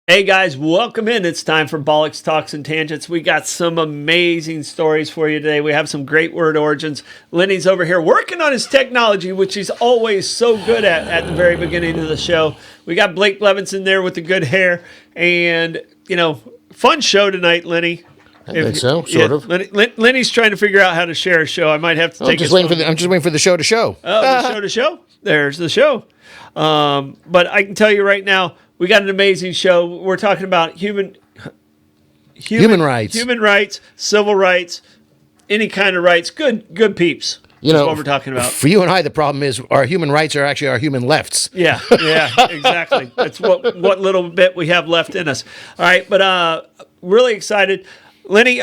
Hey guys, welcome in. It's time for Bollox Talks and Tangents. We got some amazing stories for you today. We have some great word origins. Lenny's over here working on his technology, which he's always so good at the very beginning of the show. We got Blake Levinson there with the good hair. And, fun show tonight, Lenny. I think so, sort of. Lenny's trying to figure out how to share a show. I might have to take I'm just waiting for the show to show. Oh, the show to show? There's the show. But I can tell you right now, we got an amazing show. We're talking about human rights, civil rights, any kind of rights. Good peeps. What we're talking about. For you and I, the problem is our human rights are actually our human lefts. Yeah, exactly. That's what little bit we have left in us. All right, but really excited. Lenny,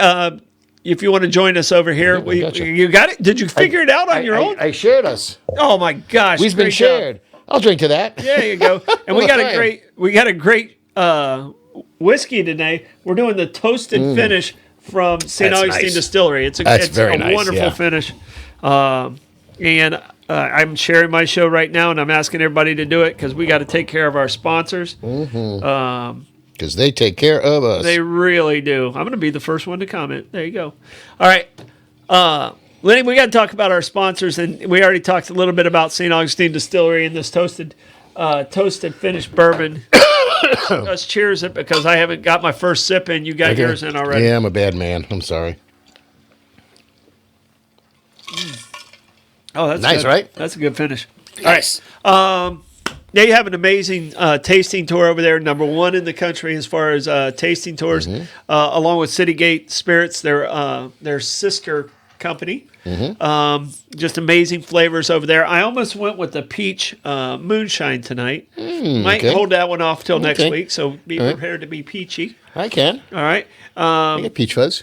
if you want to join us over here, you got it? Did you figure it out on your own? I shared us. Oh my gosh. We've been shared. I'll drink to that. There you go. And we got a great whiskey today. We're doing the toasted finish from St. Augustine Distillery. It's a wonderful finish. And I'm sharing my show right now, and I'm asking everybody to do it because we got to take care of our sponsors. Because they take care of us. They really do. I'm going to be the first one to comment. There you go. All right. Lenny, we got to talk about our sponsors, and we already talked a little bit about St. Augustine Distillery and this toasted finished bourbon. Let's cheers it because I haven't got my first sip in. You got yours in already. Yeah, I'm a bad man. I'm sorry. Oh, that's nice, good. right? That's a good finish. Nice. All right. They have an amazing tasting tour over there, #1 in the country as far as tasting tours, along with Citygate Spirits, their sister company. Just amazing flavors over there. I almost went with the peach moonshine tonight. Might hold that one off till next week, so be prepared to be peachy. I can. All right. I get peach fuzz.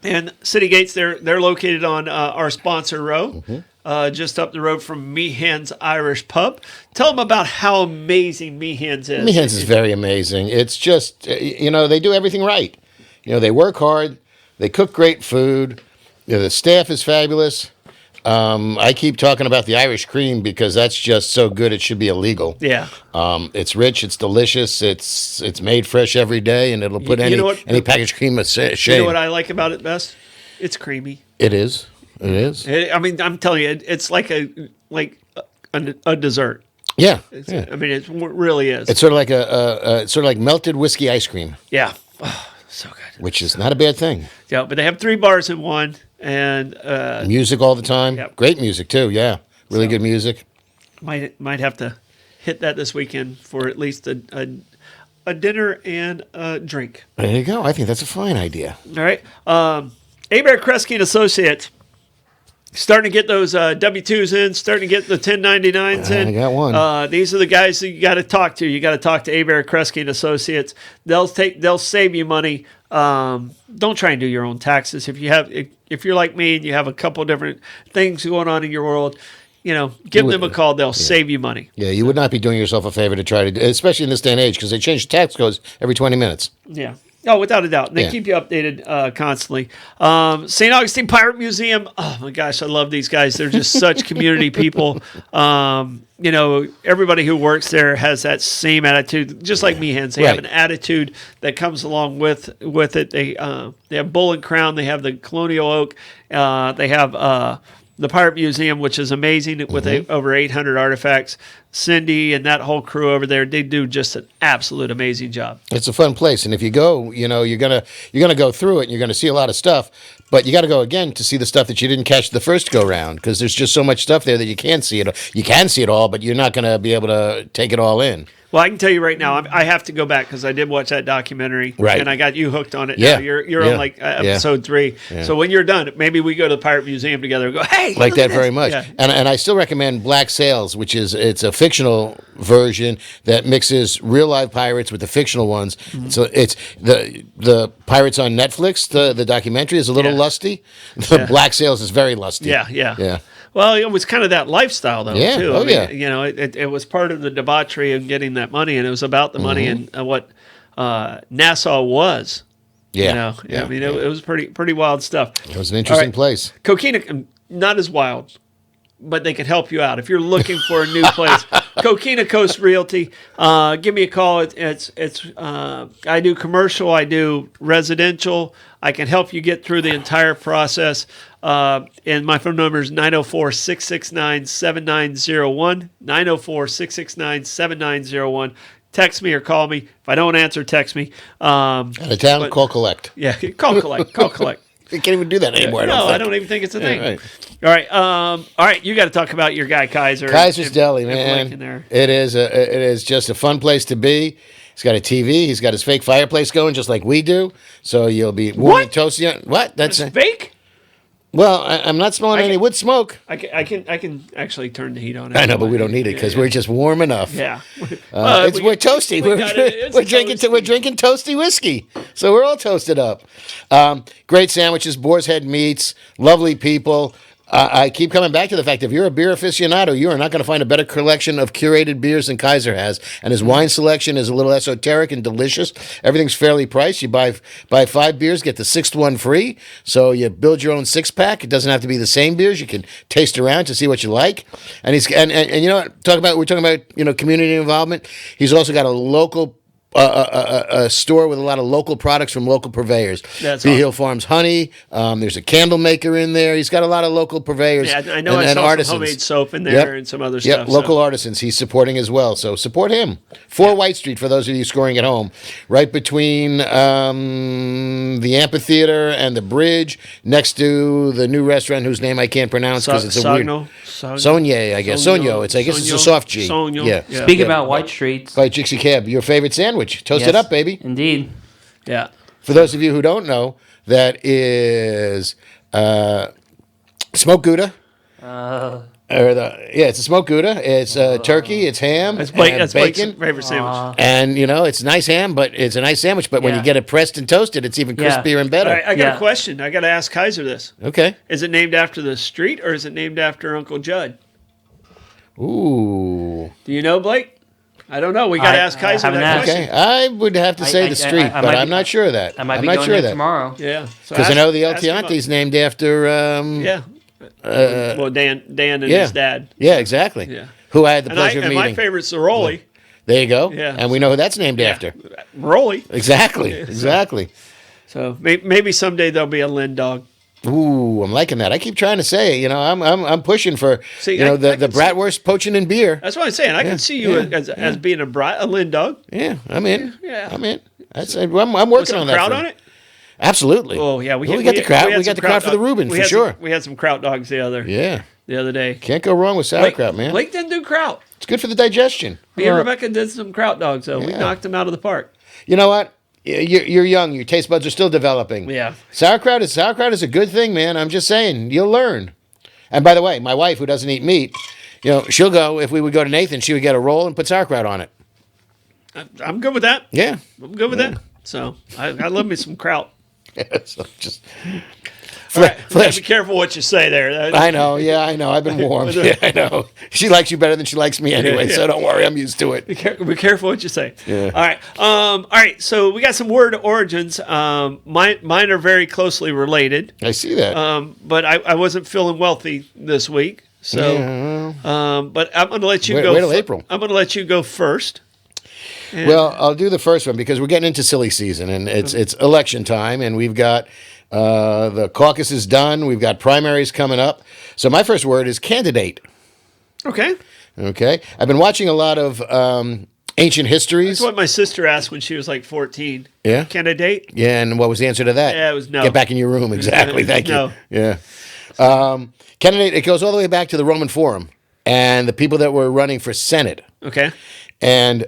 And Citygates, they're located on our sponsor row, just up the road from Meehan's Irish Pub. Tell them about how amazing Meehan's is. Meehan's is very amazing. It's just, they do everything right. They work hard. They cook great food. The staff is fabulous. I keep talking about the Irish cream because that's just so good it should be illegal. Yeah. It's rich, it's delicious, it's made fresh every day, and it'll put any packaged cream to shame. You know what I like about it best? It's creamy. It is. I'm telling you, it's like a dessert. Yeah. I mean, it really is. It's sort of like melted whiskey ice cream. Yeah. Oh, so good. Which is not a bad thing. Yeah, but they have 3 bars in one. And music all the time. Yep. Great music too. Yeah, really good music. Might have to hit that this weekend for at least a dinner and a drink. There you go. I think that's a fine idea. All right. Abear Kresge and Associates starting to get those W-2s in, starting to get the 1099s in. I got one. These are the guys that you got to talk to. You got to talk to Abear Kresge and Associates. They'll save you money. Don't try and do your own taxes. If you're like me and you have a couple different things going on in your world, give them a call. They'll save you money. Yeah, you would not be doing yourself a favor to try to do, especially in this day and age, because they change the tax codes every 20 minutes. Yeah. Oh, without a doubt. And they keep you updated constantly. St. Augustine Pirate Museum. Oh, my gosh, I love these guys. They're just such community people. Everybody who works there has that same attitude, just like Meehan's. They have an attitude that comes along with it. They have Bull and Crown. They have the Colonial Oak. They have the Pirate Museum, which is amazing with over 800 artifacts. Cindy and that whole crew over there, they do just an absolute amazing job. It's a fun place, and if you go, you're gonna go through it, and you're gonna see a lot of stuff. But you got to go again to see the stuff that you didn't catch the first go round, because there's just so much stuff there that you can't see it. You can see it all, but you're not gonna be able to take it all in. Well, I can tell you right now, I have to go back because I did watch that documentary, and I got you hooked on it. Yeah, now. You're on episode 3. Yeah. So when you're done, maybe we go to the Pirate Museum together and go, hey, like that very much. Yeah. And I still recommend Black Sails, which it's a fictional version that mixes real live pirates with the fictional ones. So it's the Pirates on Netflix. The documentary is a little lusty. The Black Sails is very lusty. Yeah. Well, it was kind of that lifestyle, though, too. Oh, it was part of the debauchery of getting that money, and it was about the money and what Nassau was. Yeah. I mean, it was pretty wild stuff. It was an interesting place. Coquina, not as wild, but they could help you out. If you're looking for a new place, Coquina Coast Realty. Give me a call. I do commercial. I do residential. I can help you get through the entire process. And my phone number is 904-669-7901. 904-669-7901. Text me or call me. If I don't answer, text me. Out of town, call collect. Yeah, call collect. Call collect. You can't even do that anymore. No, I don't even think it's a thing. Right. All right. You got to talk about your guy Kaiser. Kaiser's Deli, and man. It is just a fun place to be. He's got a TV. He's got his fake fireplace going, just like we do. So you'll be warm and toasty. What? That's fake. Well, I'm not smelling any wood smoke. I can actually turn the heat on. I know, but we don't need it because we're just warm enough. Yeah, we're toasty. We're drinking toasty whiskey, so we're all toasted up. Great sandwiches, Boar's Head meats, lovely people. I keep coming back to the fact if you're a beer aficionado, you are not going to find a better collection of curated beers than Kaiser has. And his wine selection is a little esoteric and delicious. Everything's fairly priced. You buy 5 beers, get the 6th one free. So you build your own 6-pack. It doesn't have to be the same beers. You can taste around to see what you like. And he's and you know what? We're talking about community involvement. He's also got a local. A store with a lot of local products from local purveyors. That's Bee awesome. Hill Farms honey. There's a candle maker in there. He's got a lot of local purveyors. Yeah, I know. I saw artisans. some homemade soap in there and some other stuff. Local artisans he's supporting as well. So support him. 4 White Street for those of you scoring at home. Right between the amphitheater and the bridge, next to the new restaurant whose name I can't pronounce because it's a weird. Sonye, I guess. Sonyo. I guess it's a soft G. Sonyo. Yeah. Speak about White Streets. By Jixie Cab, your favorite sandwich. Toast it up, baby. Indeed. Yeah. For those of you who don't know, that is smoked Gouda. It's a smoked Gouda. It's turkey, it's ham, That's and Blake's bacon. favorite sandwich. And, it's nice ham, but it's a nice sandwich. But when you get it pressed and toasted, it's even crispier and better. All right, I got a question. I got to ask Kaiser this. Okay. Is it named after the street or is it named after Uncle Judd? Ooh. Do you know, Blake? I don't know. We got to ask Kaiser that question. Okay. I would have to say the street, but I'm not sure of that. I might I'm be not going sure there of that. tomorrow. Yeah. Because I know the El Tiante's named after... well, Dan and his dad. Yeah, exactly. Yeah. Who I had the pleasure of meeting. And my favorite's the Rolly. There you go. Yeah. And we know who that's named after. Rolly. Exactly. Exactly. So maybe someday there'll be a Lynn dog. Ooh, I'm liking that. I keep trying to say, I'm pushing for, the bratwurst poaching and beer. That's what I'm saying. I can see you as being a Lynn dog. Yeah, I'm in. Yeah. I'm in. I'm working on that. Crowd on it? Absolutely. Oh yeah, we got the crowd. We got the crowd for the Reuben for sure. We had some kraut dogs the other day. Can't go wrong with sauerkraut, man. Blake didn't do kraut. It's good for the digestion. Me and Rebecca did some kraut dogs though. We knocked them out of the park. You know what? You're young. Your taste buds are still developing. Yeah. Sauerkraut is a good thing, man. I'm just saying. You'll learn. And by the way, my wife, who doesn't eat meat, she'll go, if we would go to Nathan, she would get a roll and put sauerkraut on it. I'm good with that. Yeah. I'm good with that. So I love me some kraut. So just... Be careful what you say there. I know. Yeah, I know. I've been warned. Yeah, I know. She likes you better than she likes me anyway, so don't worry. I'm used to it. Be careful what you say. Yeah. All right. So we got some word origins. Mine are very closely related. I see that. But I wasn't feeling wealthy this week. So, but I'm going to let you go. Wait till April. I'm going to let you go first. Well, I'll do the first one because we're getting into silly season and it's election time and we've got the caucus is done. We've got primaries coming up. So my first word is candidate. Okay. I've been watching a lot of ancient histories. That's what my sister asked when she was like 14. Yeah. Candidate? Yeah, and what was the answer to that? Yeah, it was no. Get back in your room. Exactly. Thank you. No. Yeah. Candidate, it goes all the way back to the Roman Forum and the people that were running for Senate. Okay. And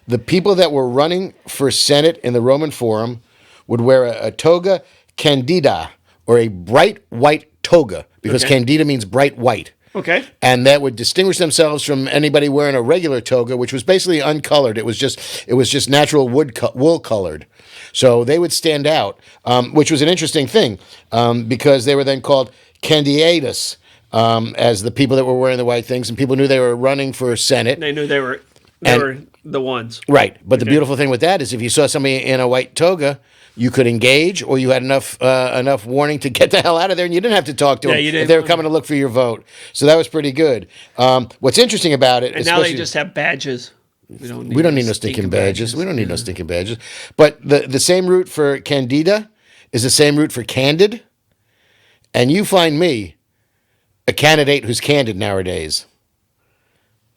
the people that were running for Senate in the Roman Forum would wear a toga candida, or a bright white toga, because candida means bright white. Okay. And that would distinguish themselves from anybody wearing a regular toga, which was basically uncolored. It was just natural wool colored. So they would stand out, which was an interesting thing, because they were then called candidatus, as the people that were wearing the white things, and people knew they were running for Senate. They knew they were the ones. Right. But the beautiful thing with that is if you saw somebody in a white toga, you could engage, or you had enough warning to get the hell out of there, and you didn't have to talk to them if they were coming to look for your vote. So that was pretty good. What's interesting about it, and now they just have badges. We don't need no stinking badges. We don't need no stinking badges. But the same route for Candida is the same route for Candid, and you find me a candidate who's candid nowadays.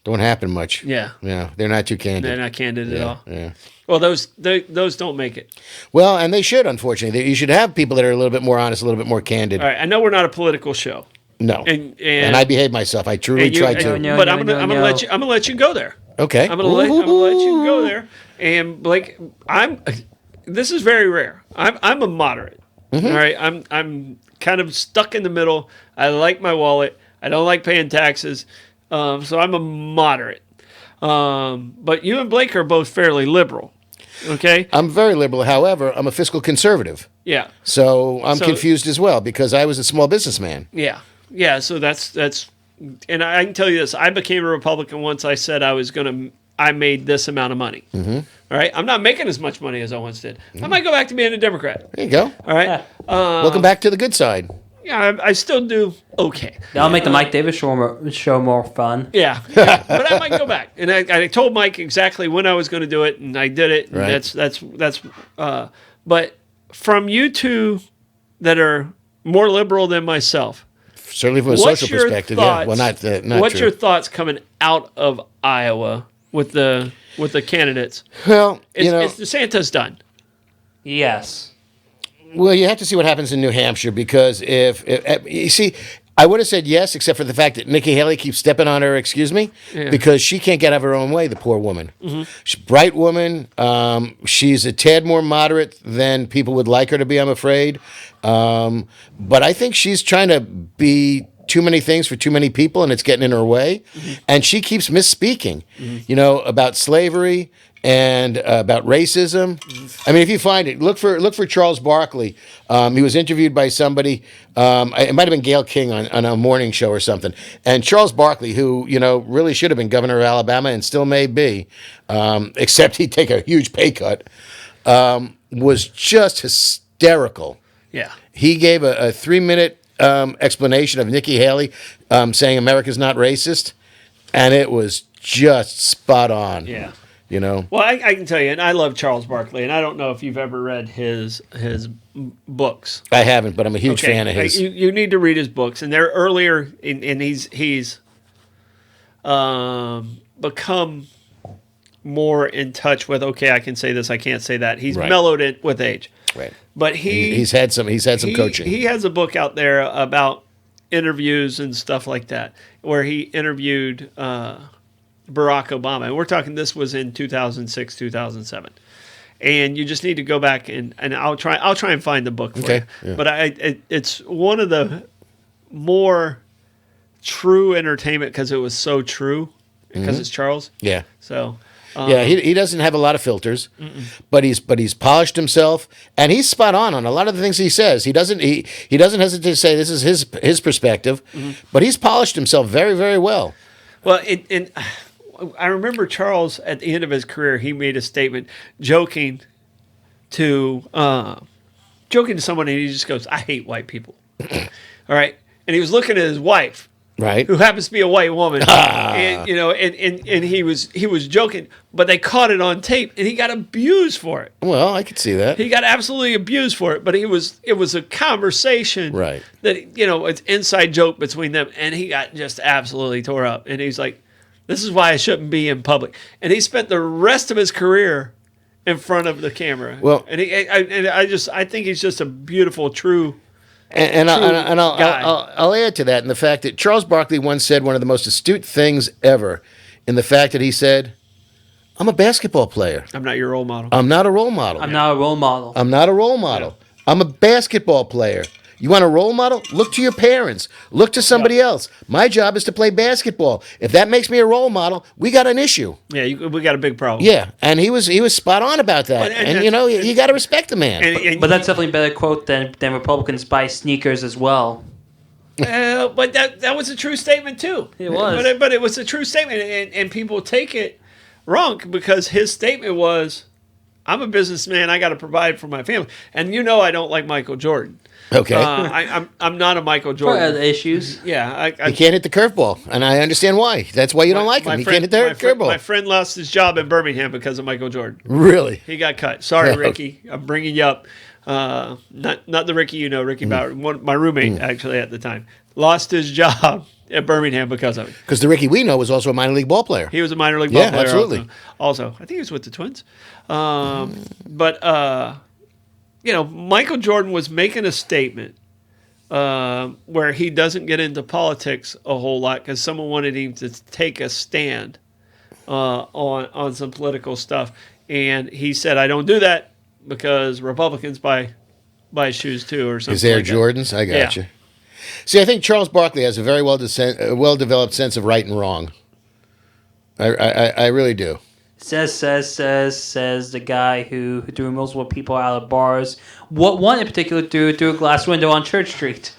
Don't happen much. Yeah. Yeah, they're not too candid. They're not candid at all. Yeah. Well, those don't make it. Well, and they should, unfortunately. You should have people that are a little bit more honest, a little bit more candid. All right. I know we're not a political show. No. And I behave myself. I truly try to. But I'm gonna let you go there. Okay. I'm gonna let you go there. And Blake, this is very rare. I'm a moderate. All right. I'm kind of stuck in the middle. I like my wallet. I don't like paying taxes. So I'm a moderate. But you and Blake are both fairly liberal. Okay? I'm very liberal. However, I'm a fiscal conservative. Yeah. So I'm confused as well because I was a small businessman. Yeah. Yeah. So that's, and I can tell you this, I became a Republican once I said I made this amount of money. Mm-hmm. All right. I'm not making as much money as I once did. Mm-hmm. I might go back to being a Democrat. There you go. All right. Welcome back to the good side. Yeah, I still do okay. That'll make the Mike Davis show more fun. Yeah, but I might go back. And I told Mike exactly when I was going to do it, and I did it. And right. That's. But from you two that are more liberal than myself, certainly from a social perspective, yeah. Well, not what's true. your thoughts coming out of Iowa with the candidates? Well, is DeSantis done? Yes. Well, you have to see what happens in New Hampshire because if you see, I would have said yes, except for the fact that Nikki Haley keeps stepping on her, because she can't get out of her own way, the poor woman. Mm-hmm. She's a bright woman. She's a tad more moderate than people would like her to be, I'm afraid. But I think she's trying to be too many things for too many people, and it's getting in her way. Mm-hmm. And she keeps misspeaking, about slavery and about racism. I mean, if you find it, look for Charles Barkley. He was interviewed by somebody. It might have been Gayle King on a morning show or something. And Charles Barkley, who really should have been governor of Alabama and still may be, except he'd take a huge pay cut, was just hysterical. Yeah, he gave a 3-minute explanation of Nikki Haley saying America's not racist, and it was just spot on. Yeah. Well, I can tell you, and I love Charles Barkley, and I don't know if you've ever read his books. I haven't, but I'm a huge fan of his. You need to read his books, and they're earlier, and he's become more in touch with. Okay, I can say this, I can't say that. He's mellowed it with age, right? But he's had some coaching. He has a book out there about interviews and stuff like that, where he interviewed Barack Obama, and we're talking. This was in 2006, 2007, and you just need to go back and I'll try and find the book for you. Yeah. But it's one of the more true entertainment because it was so true because it's Charles. Yeah. So. He doesn't have a lot of filters, but he's polished himself, and he's spot on a lot of the things he says. He doesn't hesitate to say this is his perspective, but he's polished himself very, very well. Well, I remember Charles at the end of his career, he made a statement joking to someone, and he just goes, "I hate white people." All right, and he was looking at his wife. Right. Who happens to be a white woman. And he was joking, but they caught it on tape and he got abused for it. Well, I could see that. He got absolutely abused for it, but it was a conversation right. that, it's inside joke between them, and he got just absolutely tore up. And he's like, this is why I shouldn't be in public. And he spent the rest of his career in front of the camera. Well, and I think he's just a beautiful, true. And I'll add to that in the fact that Charles Barkley once said one of the most astute things ever in the fact that he said, I'm a basketball player. I'm not your role model. I'm not a role model. I'm not a role model. I'm not a role model. Yeah. I'm a basketball player. You want a role model? Look to your parents. Look to somebody else. My job is to play basketball. If that makes me a role model, we got an issue. Yeah, we got a big problem. Yeah, and he was spot on about that. And you got to respect the man. But that's definitely a better quote than Republicans buy sneakers as well. But that was a true statement too. It was. But it was a true statement, and people take it wrong because his statement was, "I'm a businessman. I got to provide for my family." And I don't like Michael Jordan. Okay. I'm not a Michael For Jordan. other issues. Yeah, He can't hit the curveball, and I understand why. That's why you don't like him. He can't hit the curveball. My friend lost his job in Birmingham because of Michael Jordan. Really? He got cut. Sorry, Yeah. Ricky. I'm bringing you up. Not the Ricky Ricky Bauer. My roommate actually at the time lost his job at Birmingham because of it. Because the Ricky we know was also a minor league ball player. He was a minor league ball Yeah, player. absolutely. Also, I think he was with the Twins. But Michael Jordan was making a statement where he doesn't get into politics a whole lot because someone wanted him to take a stand on some political stuff, and he said, "I don't do that because Republicans buy shoes too," or something. His Air like that. Jordans? I got Yeah. you. See, I think Charles Barkley has a very well-developed sense of right and wrong. I really do. Says the guy who threw multiple people out of bars. What one in particular threw a glass window on Church Street.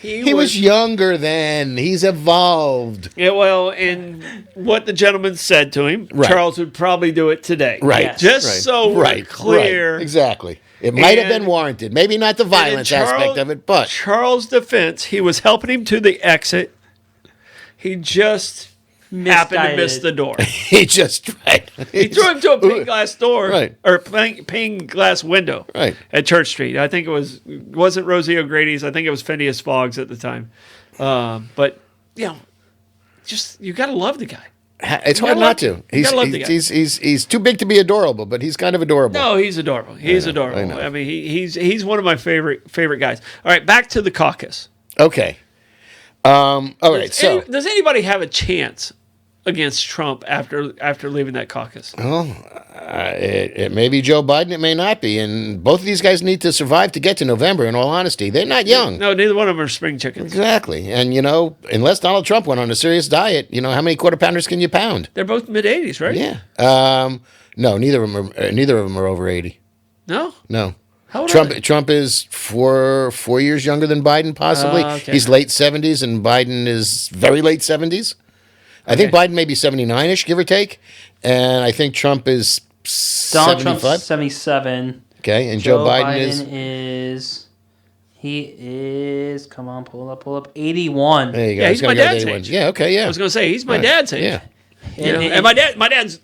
He was younger then. He's evolved. Yeah, well, and what the gentleman said to him, Right. Charles would probably do it today. Right. Yes. Just Right. so we're clear. Right. Exactly. It might have been And- warranted. Maybe not the violence aspect of it, but Charles' defense, he was helping him to the exit. He just happened to miss Misguided. the door. he just He threw him to a pane glass door, Right. or pane glass window, Right. at Church Street. I think wasn't Rosie O'Grady's. I think it was Phineas Fogg's at the time. But just you got to love the guy. It's hard gotta not love- to. you gotta love the guy. He's too big to be adorable, but he's kind of adorable. No, he's adorable. He's I adorable. know. I mean, he's one of my favorite guys. All right, back to the caucus. Okay. All right. So, Does anybody have a chance against Trump after leaving that caucus? it may be Joe Biden. It may not be. And both of these guys need to survive to get to November, in all honesty. They're not young. No, neither one of them are spring chickens. Exactly. And, unless Donald Trump went on a serious diet, how many quarter pounders can you pound? They're both mid-80s, right? Yeah. No, neither of them are over 80. No? No. How old are they? Trump is four years younger than Biden, possibly. Okay. He's late 70s, and Biden is very late 70s. I think Biden may be 79-ish, give or take. And I think Trump is Donald 75. Trump's 77. Okay, and Joe Biden is come on, pull up 81. There you go. Yeah, I was he's gonna my go with dad's 81. age. Yeah, okay, yeah. I was going to say, he's my Right. dad's age. Yeah, And my dad's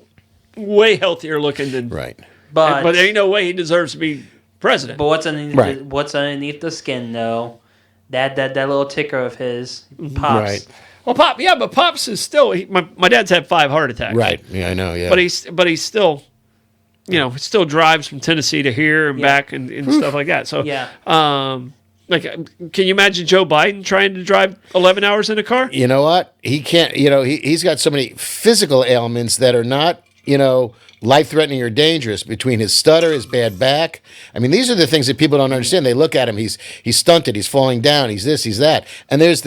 way healthier looking than... right. But But there ain't no way he deserves to be president. But what's underneath Right. what's underneath the skin though? That little ticker of his pops. Right. Well, but Pops is still... my dad's had 5 heart attacks. Right. Yeah, I know, yeah. But he's still... still drives from Tennessee to here and back and stuff like that. So, Yeah. Can you imagine Joe Biden trying to drive 11 hours in a car? You know what? He can't, he's got so many physical ailments that are not, life-threatening or dangerous, between his stutter, his bad back. I mean, these are the things that people don't understand. They look at him, he's stunted, he's falling down, he's this, he's that. And there's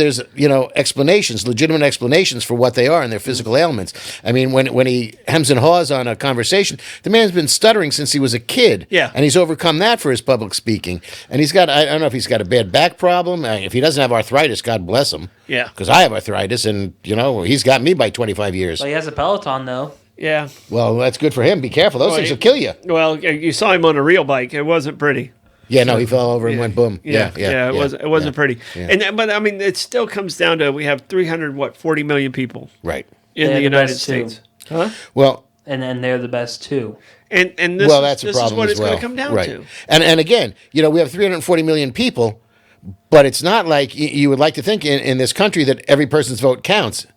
explanations, legitimate explanations for what they are and their physical ailments. I mean, when he hems and haws on a conversation, the man's been stuttering since he was a kid. Yeah. And he's overcome that for his public speaking. And he's got, I don't know if he's got a bad back problem. If he doesn't have arthritis, God bless him. Yeah. Because I have arthritis, and, he's got me by 25 years. But he has a Peloton though. Yeah. Well, that's good for him. Be careful. Those things will kill you. Well, you saw him on a real bike. It wasn't pretty. Yeah, no, he fell over and went boom. Yeah. It wasn't pretty. Yeah. But I mean, it still comes down to we have 40 million people Right. in They're the the United best too. States. Huh? Well, And they're the best too. And this, that's a this problem is what as it's well. going to come down right. to. And again, we have 340 million people, but it's not like you would like to think in this country that every person's vote counts.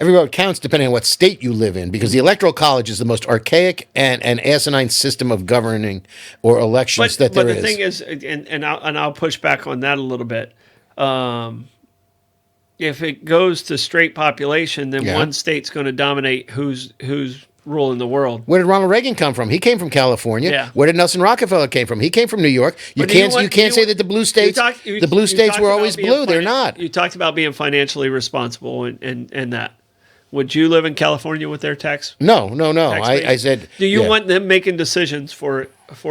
Every vote counts depending on what state you live in, because the Electoral College is the most archaic and asinine system of governing or elections that there is. But the thing is, and I'll push back on that a little bit. If it goes to straight population, then one state's going to dominate who's ruling the world. Where did Ronald Reagan come from? He came from California. Yeah. Where did Nelson Rockefeller came from? He came from New York. You But you can't say that the blue states were always blue. They're not. You talked about being financially responsible and that. Would you live in California with their tax? No. tax rate? I said. Do you want them making decisions for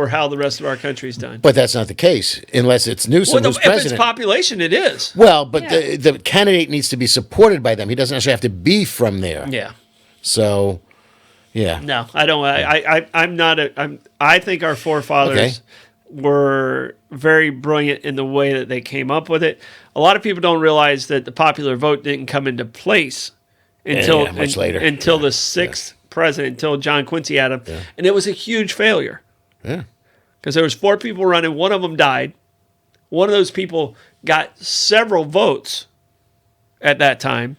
how the rest of our country's done? But that's not the case unless it's Newsom who's If it's president. population, it is. Well, but the candidate needs to be supported by them. He doesn't actually have to be from there. Yeah. So, Yeah. No, I don't. I'm not. I think our forefathers Okay. were very brilliant in the way that they came up with it. A lot of people don't realize that the popular vote didn't come into place until much later. until the sixth president, until John Quincy Adams, and it was a huge failure. Yeah. Because there was 4 people running, one of them died. One of those people got several votes at that time,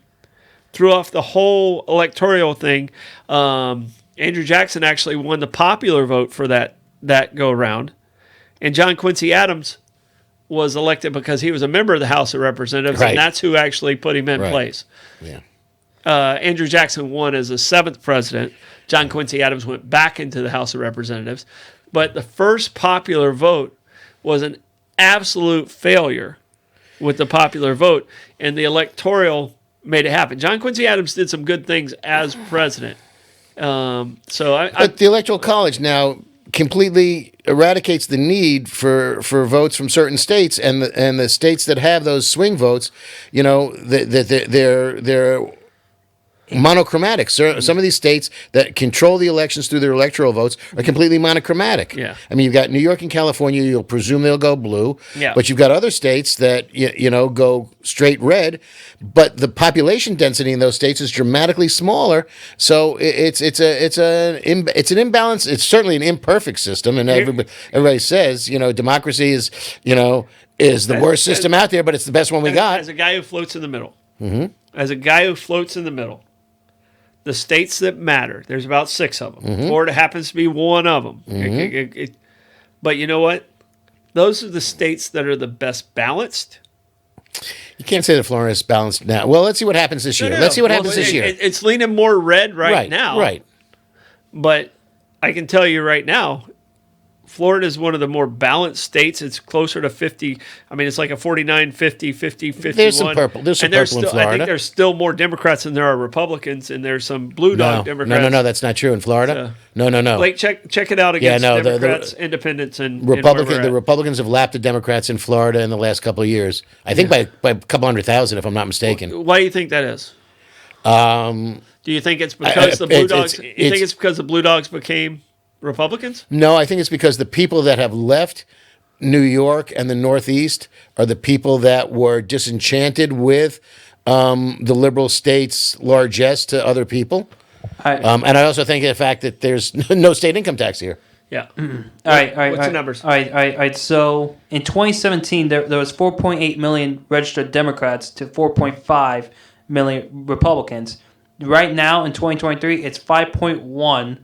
threw off the whole electoral thing. Andrew Jackson actually won the popular vote for that go around, and John Quincy Adams was elected because he was a member of the House of Representatives, Right. and that's who actually put him in Right. place. Yeah. Andrew Jackson won as the 7th president. John Quincy Adams went back into the House of Representatives. But the first popular vote was an absolute failure with the popular vote, and the electoral made it happen. John Quincy Adams did some good things as president. But the Electoral College now completely eradicates the need for votes from certain states, and the states that have those swing votes, you know, they're monochromatic. So some of these states that control the elections through their electoral votes are completely monochromatic. Yeah. I mean, you've got New York and California. You'll presume they'll go blue. Yeah. But you've got other states that you know go straight red. But the population density in those states is dramatically smaller. So it's an imbalance. It's certainly an imperfect system, and everybody says democracy is the worst system out there, but it's the best one we got. As a guy who floats in the middle, as a guy who floats in the middle, the states that matter, there's about 6 of them. Florida happens to be one of them. But you know what? Those are the states that are the best balanced. You can't say that Florida is balanced now. Well, let's see what happens this year. Let's see what happens this year. It's leaning more red right now. Right. But I can tell you right now, Florida is one of the more balanced states. It's closer to 50. I mean, it's like a 49, 50, 50, 51. There's some purple. There's some purple in Florida. I think there's still more Democrats than there are Republicans, and there's some blue dog Democrats. No, that's not true in Florida. No. Blake, check it out against no, Democrats, independents, and The Republicans have lapped the Democrats in Florida in the last couple of years. I think by a couple 100,000, if I'm not mistaken. Why do you think that is? Do you think it's because the Blue Dogs? You think it's because the Blue Dogs became Republicans? No, I think it's because the people that have left New York and the Northeast are the people that were disenchanted with the liberal states' largesse to other people. And I also think the fact that there's no state income tax here. Yeah. All right. What's the numbers? All right. So in 2017, there was 4.8 million registered Democrats to 4.5 million Republicans. Right now in 2023, it's 5.1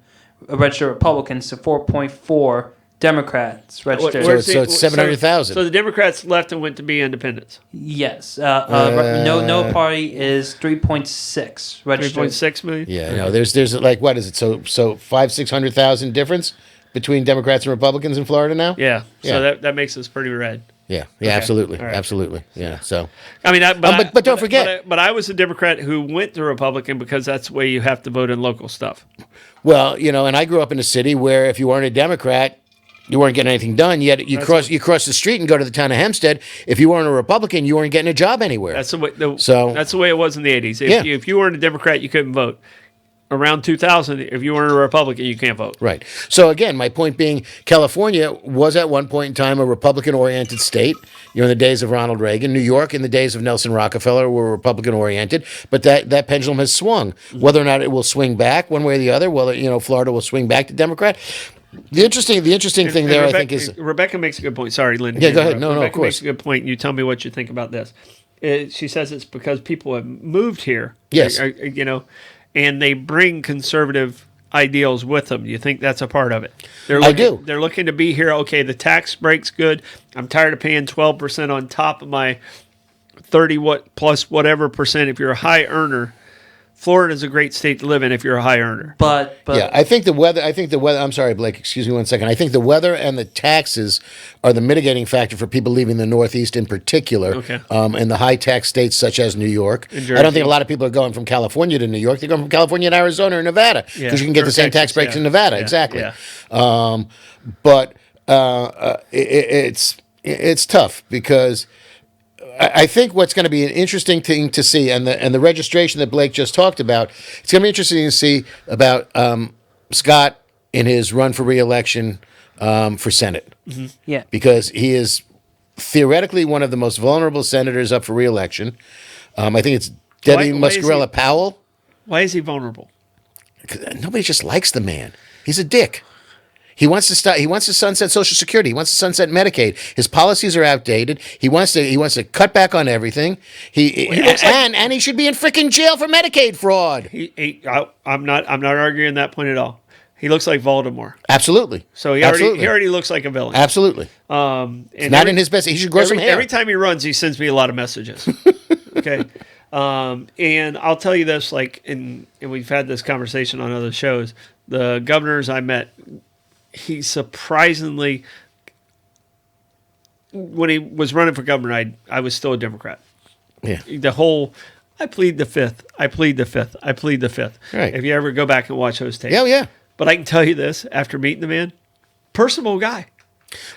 registered Republicans to 4.4 Democrats registered. So it's 700,000. So the Democrats left and went to be independents. Yes. No party is 3.6 registered. 3.6 million? Yeah, no, there's like, what is it? So 500,000-600,000 difference between Democrats and Republicans in Florida now? Yeah. Yeah. So that makes us pretty red. Yeah, Okay. absolutely. All right. Absolutely. Yeah. So I mean, but don't forget. But I was a Democrat who went to Republican because that's the way you have to vote in local stuff. Well, and I grew up in a city where if you weren't a Democrat, you weren't getting anything done. Yet you cross the street and go to the town of Hempstead. If you weren't a Republican, you weren't getting a job anywhere. That's the way. So that's the way it was in the 80s. If you weren't a Democrat, you couldn't vote. Around 2000, if you weren't a Republican, you can't vote. Right. So again, my point being, California was at one point in time a Republican-oriented state. In the days of Ronald Reagan. New York, in the days of Nelson Rockefeller, were Republican-oriented. But that pendulum has swung. Whether or not it will swing back one way or the other, whether Florida will swing back to Democrat. The interesting thing there, Rebecca, I think, is Rebecca makes a good point. Sorry, Lenny. Yeah, go ahead. No, Rebecca of course. makes a good point. You tell me what you think about this. She says it's because people have moved here. Yes. And they bring conservative ideals with them. Do you think that's a part of it? I do. They're looking to be here. Okay, the tax break's good. I'm tired of paying 12% on top of my 30 plus whatever percent. If you're a high earner, Florida is a great state to live in if you're a high earner. But yeah, I think the weather. I'm sorry, Blake. Excuse me 1 second. I think the weather and the taxes are the mitigating factor for people leaving the Northeast in particular. Okay. In the high tax states such as New York. And Jersey. I don't think a lot of people are going from California to New York. They're going from California to Arizona or Nevada because you can get the same tax breaks in Nevada. Yeah, exactly. yeah. But it's tough because I think what's going to be an interesting thing to see, and the registration that Blake just talked about, it's going to be interesting to see about Scott in his run for re-election for Senate. Yeah. Because he is theoretically one of the most vulnerable senators up for re-election. I think it's Debbie Why is Muscarella Powell. Why is he vulnerable? Nobody just likes the man. He's a dick. He wants to stop. He wants to sunset Social Security. He wants to sunset Medicaid. His policies are outdated. He wants to cut back on everything. And he should be in freaking jail for Medicaid fraud. I'm not arguing that point at all. He looks like Voldemort. Absolutely. So he already looks like a villain. Absolutely. It's not in his best. He should grow some hair. Every time he runs, he sends me a lot of messages. Okay. And I'll tell you this, and we've had this conversation on other shows. The governors I met, he surprisingly, when he was running for governor, I was still a Democrat. Yeah. I plead the fifth. I plead the fifth. I plead the fifth. Right. If you ever go back and watch those tapes. Yeah, yeah. But I can tell you this, after meeting the man, personable guy.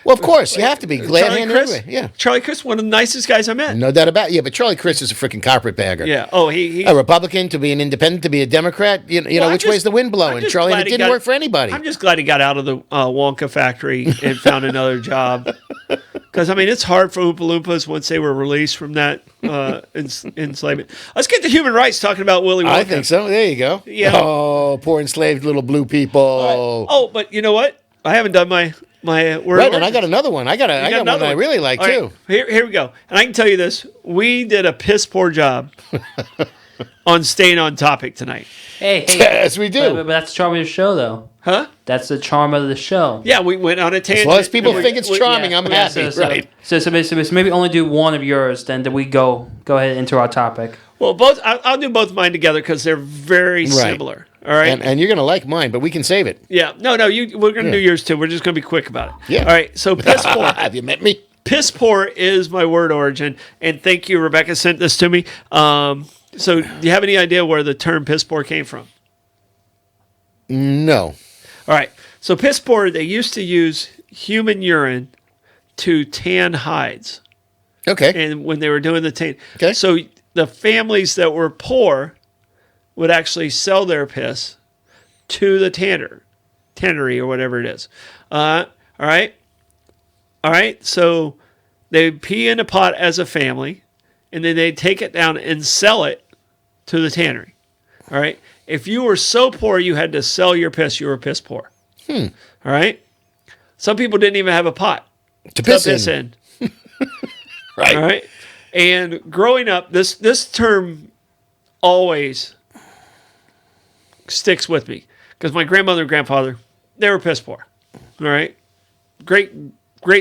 Well, of course, you have to be. Glad hand anyway. Yeah. Charlie Crist, one of the nicest guys I met. No doubt about it. Yeah, but Charlie Crist is a freaking carpetbagger. Yeah. Oh, he a Republican to be an independent to be a Democrat. You know which way's the wind blowing, Charlie? And it didn't work for anybody. I'm just glad he got out of the Wonka factory and found another job. Because it's hard for Oompa Loompas once they were released from that enslavement. Let's get to human rights. Talking about Willy Wonka. I think so. There you go. Yeah. Oh, poor enslaved little blue people. Oh, but you know what? I haven't done my word. Right, and I got another one. I got one that I really like All too. Right, here we go. And I can tell you this: we did a piss poor job on staying on topic tonight. Hey. Yes, we do. But that's the charm of the show, though. Huh? That's the charm of the show. Yeah, we went on a tangent. As long as people think it's charming, I'm happy. Right. So maybe only do one of yours, then we go ahead into our topic. Well, both. I'll do both mine together because they're very similar. All right. And you're gonna like mine, but we can save it. Yeah. No. We're gonna do yours too. We're just gonna be quick about it. Yeah. All right. So piss poor. Have you met me? Piss poor is my word origin, and thank you, Rebecca sent this to me. So do you have any idea where the term piss poor came from? No. All right. So piss poor, they used to use human urine to tan hides. Okay. And when they were doing the tan. Okay. So the families that were poor would actually sell their piss to the tannery or whatever it is. All right. So they'd pee in a pot as a family, and then they'd take it down and sell it to the tannery. All right. If you were so poor you had to sell your piss, you were piss poor. All right. Some people didn't even have a pot to piss in. Right. All right. And growing up, this term always sticks with me because my grandmother and grandfather, they were piss poor. All right. Great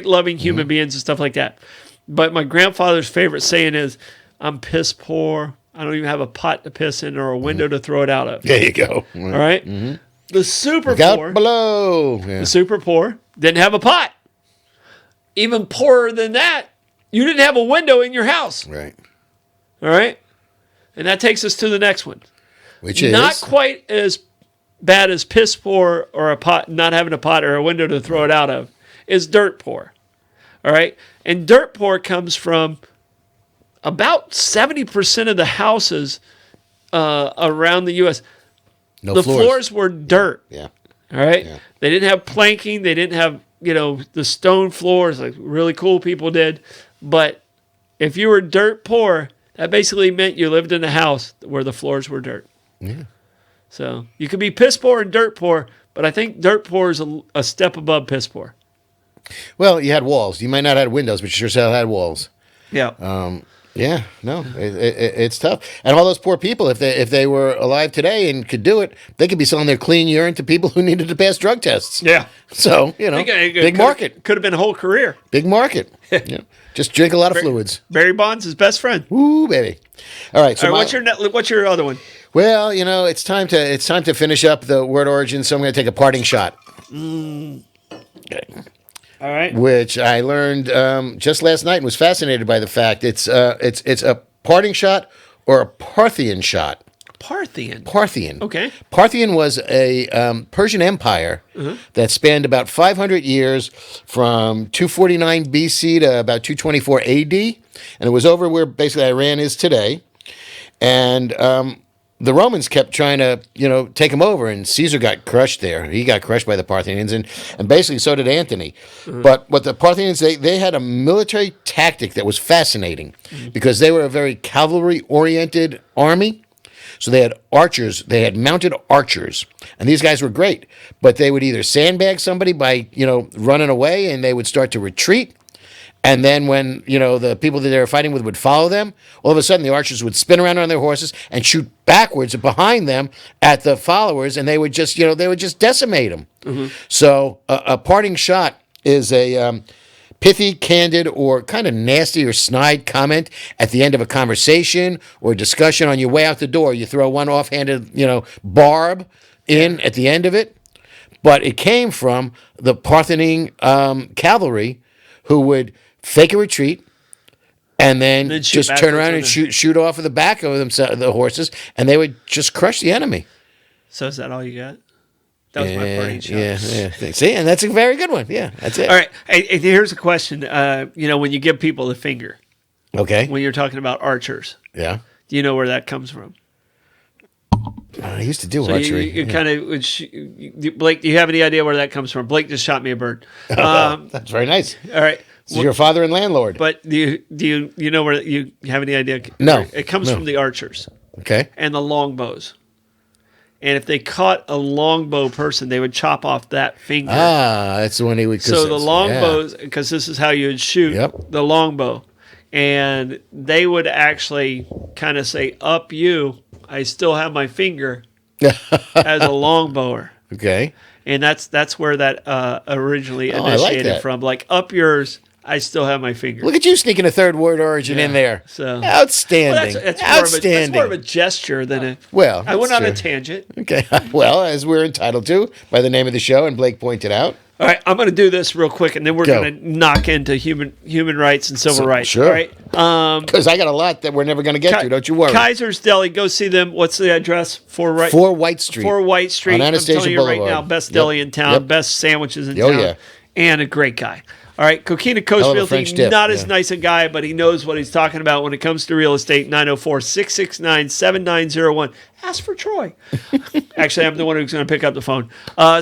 loving human beings and stuff like that. But my grandfather's favorite saying is, I'm piss poor. I don't even have a pot to piss in or a window to throw it out of. There you go. All right. The super Look poor. out below. Yeah. The super poor didn't have a pot. Even poorer than that, you didn't have a window in your house. Right. All right. And that takes us to the next one. Which is not quite as bad as piss poor or a pot, not having a pot or a window to throw it out of, is dirt poor. All right. And dirt poor comes from about 70% of the houses around the U.S. no floors were dirt. Yeah. All right. Yeah. They didn't have planking. They didn't have, the stone floors like really cool people did. But if you were dirt poor, that basically meant you lived in a house where the floors were dirt. Yeah. So you could be piss poor and dirt poor, but I think dirt poor is a step above piss poor. Well, you had walls. You might not have windows, but you sure still had walls. Yeah. Yeah, no, it's tough. And all those poor people, if they were alive today and could do it, they could be selling their clean urine to people who needed to pass drug tests. Yeah. So, big market. Could have been a whole career. Big market. Yeah. Just drink a lot of fluids. Barry Bonds' his best friend. Woo, baby. All right. So what's your other one? Well, it's time to finish up the word origin, so I'm going to take a parting shot. Okay. All right. Which I learned just last night and was fascinated by the fact it's a parting shot or a Parthian shot. Parthian. Okay. Parthian was a Persian empire that spanned about 500 years from 249 BC to about 224 AD. And it was over where basically Iran is today. And the Romans kept trying to, take him over, and Caesar got crushed there. He got crushed by the Parthians, and basically so did Antony. But what the Parthians, they had a military tactic that was fascinating because they were a very cavalry-oriented army. So they had archers, they had mounted archers, and these guys were great. But they would either sandbag somebody by, running away, and they would start to retreat. And then when, the people that they were fighting with would follow them, all of a sudden the archers would spin around on their horses and shoot backwards behind them at the followers, and they would just, decimate them. So a parting shot is a pithy, candid, or kind of nasty or snide comment at the end of a conversation or discussion on your way out the door. You throw one offhanded, barb in at the end of it. But it came from the Parthian cavalry who would fake a retreat and then just turn around and shoot off of the back of the horses, and they would just crush the enemy. So is that all you got? That was my parting shot. Yeah. See, and that's a very good one. Yeah, that's it. All right. Hey, here's a question. When you give people the finger, Okay. when you're talking about archers, Yeah. do you know where that comes from? I used to do So archery. you kind of, Blake, do you have any idea where that comes from? Blake just shot me a bird. That's very nice. All right. So your father and landlord. But do you know where you have any idea? No. It comes from the archers Okay. and the longbows. And if they caught a longbow person, they would chop off that finger. That's the one he would. So the longbows, because this is how you would shoot the longbow, and they would actually kind of say, "Up you, I still have my finger," as a longbower. Okay. And that's where that originally I like initiated that. from. Like, up yours, I still have my finger. Look at you sneaking a third word origin in there. So Outstanding. that's Outstanding. more of a gesture than a. Well, I went that's on a true. tangent. Okay. Well, as we're entitled to by the name of the show, and Blake pointed out. All right, I'm going to do this real quick, and then we're Go. going to knock into human rights and civil rights. Sure. All right. Because I got a lot that we're never going to get to. Don't you worry. Kaiser's Deli. Go see them. What's the address? 4 White Street. 4 White Street. On I'm Anastasia telling you right Boulevard. now, best Yep. deli in town, Yep. best sandwiches in Oh, town, yeah. and a great guy. All right, Coquina Hell of a Coast French Realty, dip, not as yeah. nice a guy, but he knows what he's talking about when it comes to real estate. 904-669-7901. Ask for Troy. Actually, I'm the one who's going to pick up the phone.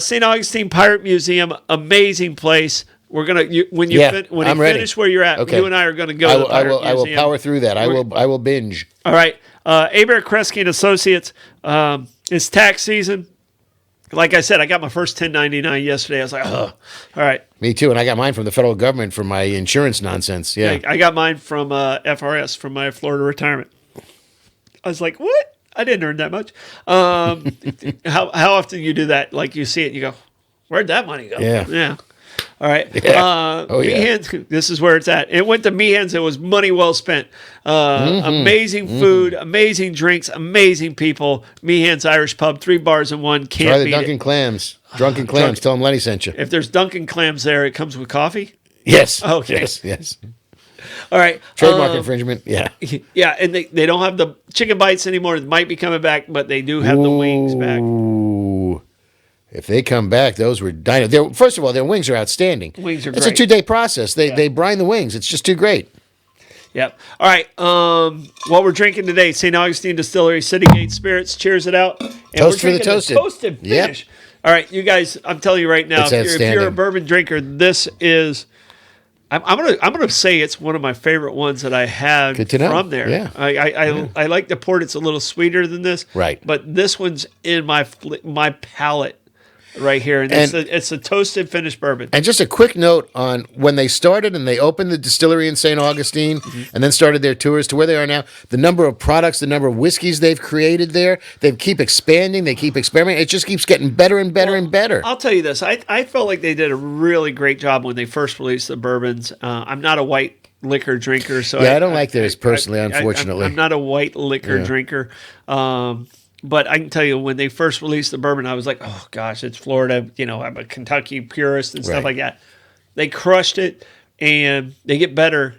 St. Augustine Pirate Museum, amazing place. We're gonna when you I'm ready. finish where you're at, Okay. you and I are going to go to the Pirate I will Museum. power through that. I will binge. All right. Aber Kresge and Associates. It's tax season. Like I said, I got my first 1099 yesterday. I was like, oh, all right. Me too. And I got mine from the federal government for my insurance nonsense. Yeah. I got mine from FRS, from my Florida retirement. I was like, what? I didn't earn that much. How often you do that? Like you see it and you go, where'd that money go? Yeah. Yeah. All right. Yeah. Meehan's, this is where it's at. It went to Meehan's. It was money well spent. Amazing food, amazing drinks, amazing people. Meehan's Irish Pub, 3 bars in one. Can't Try the beat Dunkin' it. Clams. Drunken Clams. Tell them Lenny sent you. If there's Dunkin' Clams there, it comes with coffee? Yes. Okay. Yes. All right. Trademark infringement. Yeah. Yeah, and they don't have the chicken bites anymore. It might be coming back, but they do have the wings back. Ooh. If they come back, those were dino. First of all, their wings are outstanding. Wings are It's a great. 2-day process. They brine the wings. It's just too great. Yep. All right. What we're drinking today, St. Augustine Distillery, City Gate Spirits. Cheers it out. And Toast for we're the drinking a toasted. Toasted Yep. finish. All right, you guys. I'm telling you right now, It's if you're a outstanding. bourbon drinker, this is. I'm gonna say it's one of my favorite ones that I had Good to know. from there. Yeah. I like the port. It's a little sweeter than this. Right. But this one's in my palate right here, and it's a toasted finished bourbon. And just a quick note on when they started and they opened the distillery in St. Augustine and then started their tours to where they are now, the number of products, the number of whiskeys they've created there, they keep expanding, they keep experimenting. It just keeps getting better and better and better. I'll tell you this. I felt like they did a really great job when they first released the bourbons. I'm not a white liquor drinker, so I don't like theirs personally, unfortunately. I'm not a white liquor drinker. But I can tell you, when they first released the bourbon, I was like, oh, gosh, it's Florida. I'm a Kentucky purist and stuff Right. like that. They crushed it, and they get better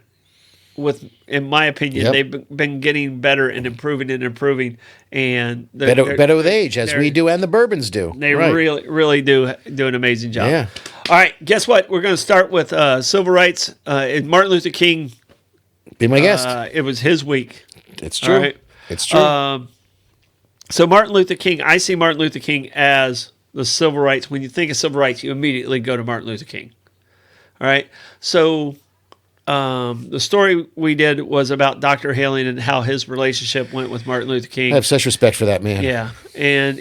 in my opinion. Yep. They've been getting better and improving. And Better with age, as we do and the bourbons do. They Right. really do an amazing job. Yeah. All right, guess what? We're going to start with civil rights. And Martin Luther King, Be my guest. it was his week. It's true. all right. It's true. So Martin Luther King, I see Martin Luther King as the civil rights. When you think of civil rights, you immediately go to Martin Luther King. All right. So the story we did was about Dr. Hailing and how his relationship went with Martin Luther King. I have such respect for that man. Yeah, and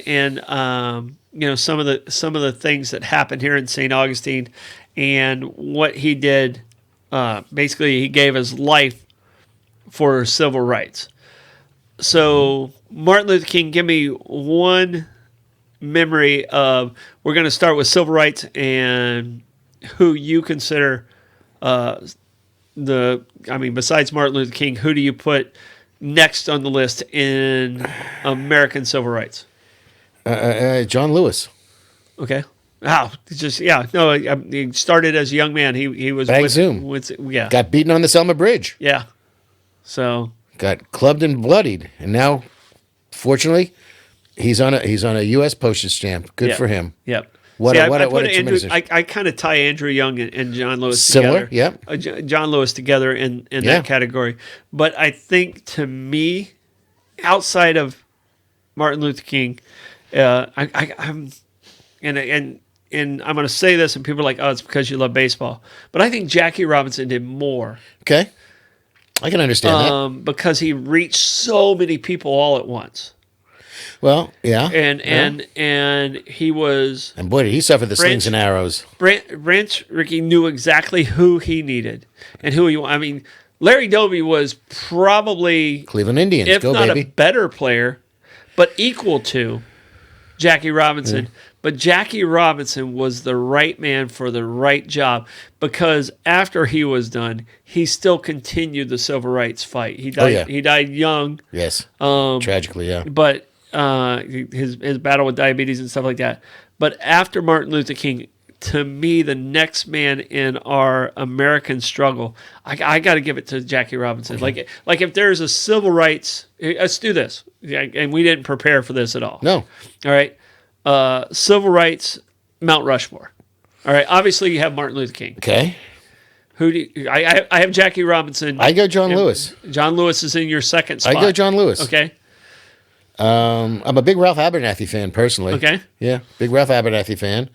some of the things that happened here in St. Augustine, and what he did. Basically, he gave his life for civil rights. So Martin Luther King, give me one memory of. We're going to start with civil rights and who you consider besides Martin Luther King, who do you put next on the list in American civil rights? John Lewis. Okay. Wow. He started as a young man. He was Bang Zoom. Got beaten on the Selma Bridge. Yeah. So got clubbed and bloodied, and now, fortunately, he's on a U.S. postage stamp. Good for him. Yep. What a Andrew, tremendous. I kind of tie Andrew Young and John Lewis Similar, together. John Lewis together in that category. But I think, to me, outside of Martin Luther King, I'm I'm going to say this, and people are like, "Oh, it's because you love baseball." But I think Jackie Robinson did more. Okay, I can understand that because he reached so many people all at once. Well, yeah, and he was, and boy, did he suffer the slings and arrows. Branch Rickey knew exactly who he needed and who he. I mean, Larry Doby was probably Cleveland Indians, if not baby. a better player, but equal to Jackie Robinson. But Jackie Robinson was the right man for the right job, because after he was done, he still continued the civil rights fight. He died. He died young. Yes. Tragically, yeah. But his battle with diabetes and stuff like that. But after Martin Luther King, to me, the next man in our American struggle, I got to give it to Jackie Robinson. Okay. Like if there's a civil rights, let's do this. And we didn't prepare for this at all. No. All right. Civil rights, Mount Rushmore. All right. Obviously, you have Martin Luther King. Okay. Who do you, I have Jackie Robinson. I go John Lewis. John Lewis is in your second spot. I go John Lewis. Okay. I'm a big Ralph Abernathy fan personally. Okay. Yeah, big Ralph Abernathy fan.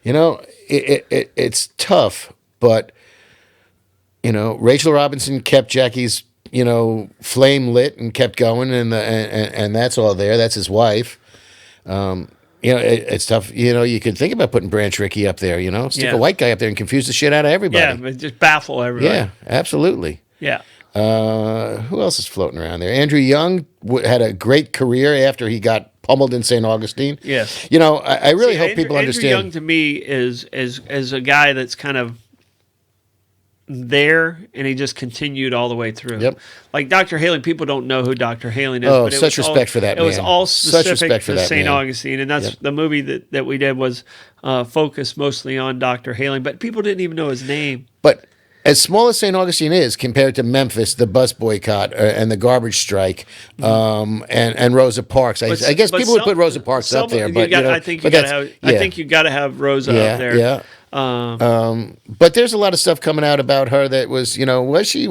You know, it's tough, but Rachel Robinson kept Jackie's flame lit and kept going, and that's all there. That's his wife. It's tough. You could think about putting Branch Rickey up there. Stick a white guy up there and confuse the shit out of everybody. Yeah, but just baffle everybody. Yeah, absolutely. Yeah. Who else is floating around there? Andrew Young had a great career after he got pummeled in St. Augustine. Yes. I really hope people understand. Andrew Young, to me, is a guy that's kind of there, and he just continued all the way through. Yep. Like Dr. Hailing, people don't know who Dr. Hailing is. Oh, but such respect for that man. It was all specific to St. man. Augustine, and that's the movie that we did was focused mostly on Dr. Hailing, but people didn't even know his name. But as small as St. Augustine is compared to Memphis, the bus boycott and the garbage strike, and Rosa Parks, I guess people would put Rosa Parks up there. But I think you got to have Rosa up there. Yeah. But there's a lot of stuff coming out about her that was was she?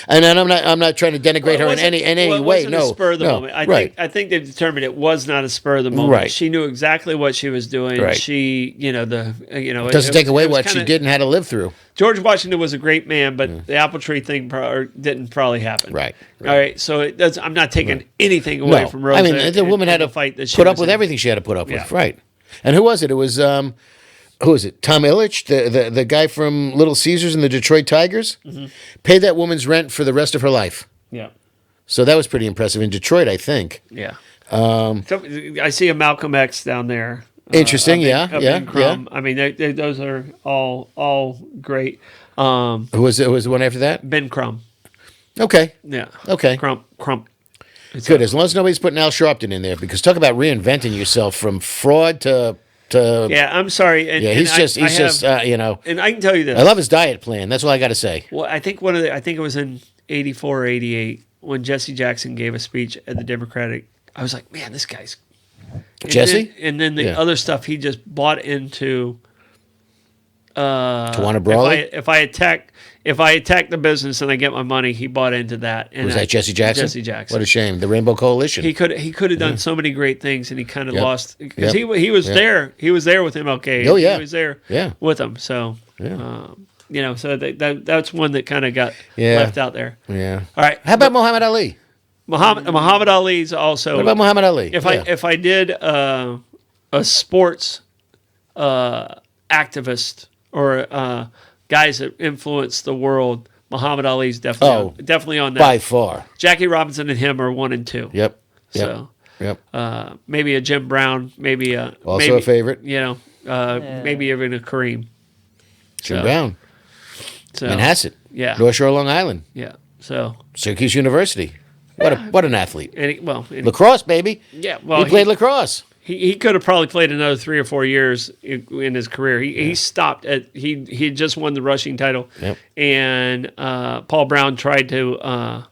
And I'm not trying to denigrate her in any way. No, a spur of the moment. I think they've determined it was not a spur of the moment. Right. She knew exactly what she was doing. Right. She, it doesn't take away what she did and had to live through. George Washington was a great man, but the apple tree thing didn't probably happen. Right. All right. So I'm not taking anything away from Rosa. I mean, the woman had to fight that put up with everything she had to put up with. Right. And who was it? It was who is it? Tom Illich, the guy from Little Caesars and the Detroit Tigers, paid that woman's rent for the rest of her life. Yeah. So that was pretty impressive in Detroit, I think. Yeah. So I see a Malcolm X down there. Interesting, yeah. I mean, those are all great. Who was the one after that? Ben Crumb. Okay. Yeah. Okay. Crump. Good, as long as nobody's putting Al Sharpton in there, because talk about reinventing yourself from fraud to. Yeah, I'm sorry. And he's just. And I can tell you this. I love his diet plan. That's all I got to say. Well, I think it was in '84 or '88 when Jesse Jackson gave a speech at the Democratic. I was like, man, this guy's. Jesse? And then the other stuff he just bought into. Tawana Brawley? If I if I attack the business and I get my money, he bought into that. And Was that Jesse Jackson? Jesse Jackson. What a shame. The Rainbow Coalition. He could have done so many great things, and he kind of Yep. lost because Yep. he was Yep. there. He was there with MLK. Oh, yeah. He was there Yeah. with him. So so that's one that kind of got Yeah. left out there. Yeah. All right. How about Muhammad Ali? Muhammad Ali's also. What about Muhammad Ali? If I did a sports activist or guys that influence the world, Muhammad Ali's definitely on that. By far. Jackie Robinson and him are 1 and 2. Yep. So Yep. maybe a Jim Brown, maybe Also a favorite. Maybe even a Kareem. Jim Brown. So, Manhasset. Yeah. North Shore, Long Island. Yeah. So Syracuse University. What an athlete. Lacrosse, baby. Yeah. Well, he played lacrosse. He could have probably played another 3 or 4 years in his career. He stopped at he had just won the rushing title, and Paul Brown tried to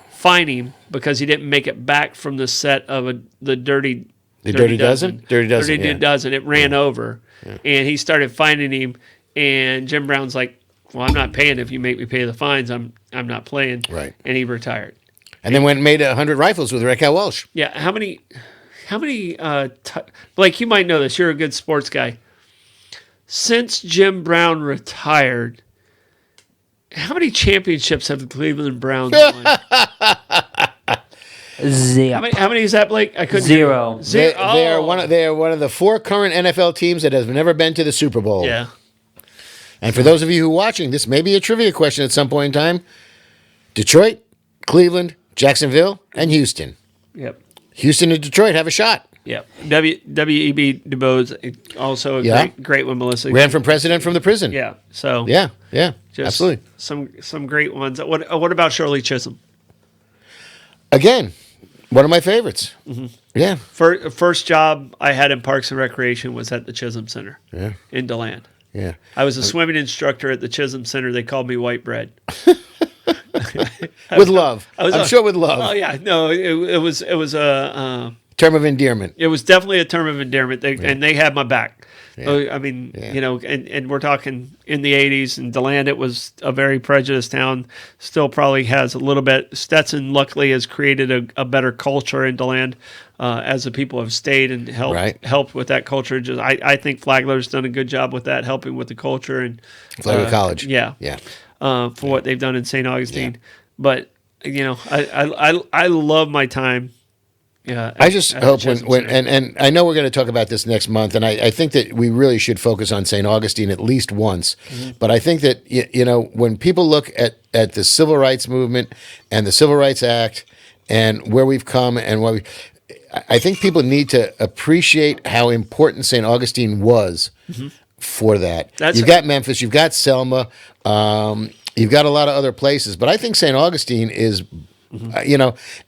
fine him because he didn't make it back from the set of the Dirty Dozen. Dirty Dozen. Dozen. It ran over, and he started fining him. And Jim Brown's like, "Well, I'm not paying if you make me pay the fines. I'm not playing." Right. And he retired. And then went and made 100 rifles with Raquel Welch. Yeah. How many? Blake, you might know this. You're a good sports guy. Since Jim Brown retired, how many championships have the Cleveland Browns won? Zero. How many is that, Blake? I couldn't. Zero. Zero. They are one of the 4 current NFL teams that have never been to the Super Bowl. Yeah. And for those of you who are watching, this may be a trivia question at some point in time. Detroit, Cleveland, Jacksonville, and Houston. Yep. Houston and Detroit have a shot. Yep. W.E.B. Du Bois, also a great one, Melissa. Ran from president from the prison. Yeah. So Yeah, just absolutely. Some great ones. What about Shirley Chisholm? Again, one of my favorites. Mm-hmm. Yeah. First job I had in Parks and Recreation was at the Chisholm Center in DeLand. Yeah. I was a swimming instructor at the Chisholm Center. They called me White Bread. With love. I'm sure with love. Oh yeah, no, it was a Term of endearment. it was definitely a term of endearment. And they had my back. Yeah. I mean, Yeah. and we're talking in the '80s, and DeLand, it was a very prejudiced town. Still probably has a little bit. Stetson luckily has created a better culture in DeLand as the people have stayed and helped with that culture. Just I think Flagler's done a good job with that, helping with the culture and Flagler College. Yeah. For what they've done in St. Augustine. Yeah. But I love my time. Yeah, I just hope and I know we're going to talk about this next month, and I think that we really should focus on St. Augustine at least once. Mm-hmm. But I think that when people look at the civil rights movement and the Civil Rights Act and where we've come and I think people need to appreciate how important St. Augustine was for that. You've got Memphis, you've got Selma, you've got a lot of other places, but I think St. Augustine is.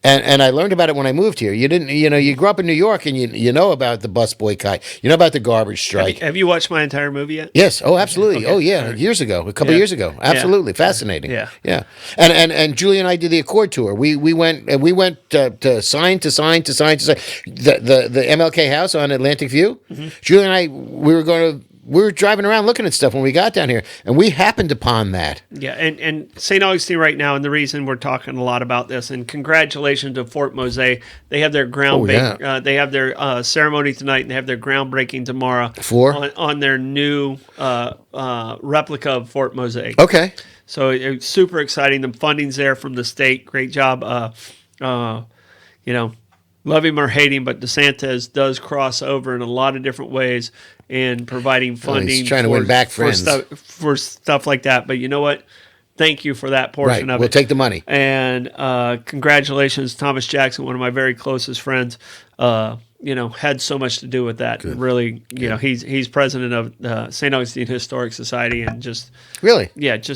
And I learned about it when I moved here. You didn't, you grew up in New York and you know about the bus boycott. You know about the garbage strike. Have you watched my entire movie yet? Yes. Oh, absolutely. Okay. Oh, yeah. Years ago, a couple of years ago. Absolutely. Fascinating. Yeah. And Julie and I did the Accord tour. We went to sign to sign to sign to sign. The MLK house on Atlantic View. Mm-hmm. Julie and I, we were driving around looking at stuff when we got down here, and we happened upon that. Yeah, and St. Augustine right now, and the reason we're talking a lot about this, and congratulations to Fort Mose. They have their they have their ceremony tonight, and they have their groundbreaking tomorrow on their new replica of Fort Mose. Okay. So it's super exciting. The funding's there from the state. Great job. Love him or hate him, but DeSantis does cross over in a lot of different ways in providing funding. He's trying to win back friends. For stuff like that. But you know what? Thank you for that portion of it. We'll take the money. And congratulations, Thomas Jackson, one of my very closest friends. Had so much to do with that. Good. Really, he's president of the St. Augustine Historic Society, and just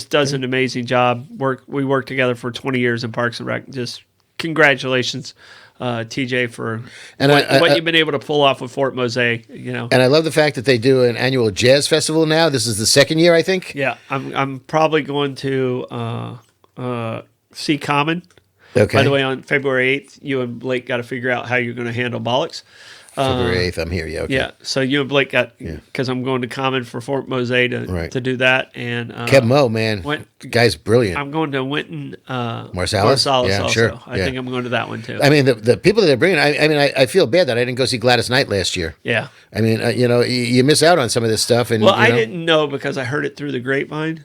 does an amazing job. We worked together for 20 years in Parks and Rec. Just congratulations. TJ, for what you've been able to pull off with Fort Mose, And I love the fact that they do an annual jazz festival now. This is the second year, I think. Yeah, I'm probably going to see Common. Okay. By the way, on February 8th, you and Blake got to figure out how you're going to handle Bollox. February 8th, I'm here. Yeah. Okay. Yeah, so you and Blake got, because I'm going to Common for Fort Mose to do that. And Kev Mo, man, guy's brilliant. I'm going to Winton Marsalis? Yeah, also. sure. I think I'm going to that one too. I mean, the people that they're bringing. I feel bad that I didn't go see Gladys Knight last year. Yeah. I mean, you miss out on some of this stuff. And well, I didn't know because I heard it through the grapevine.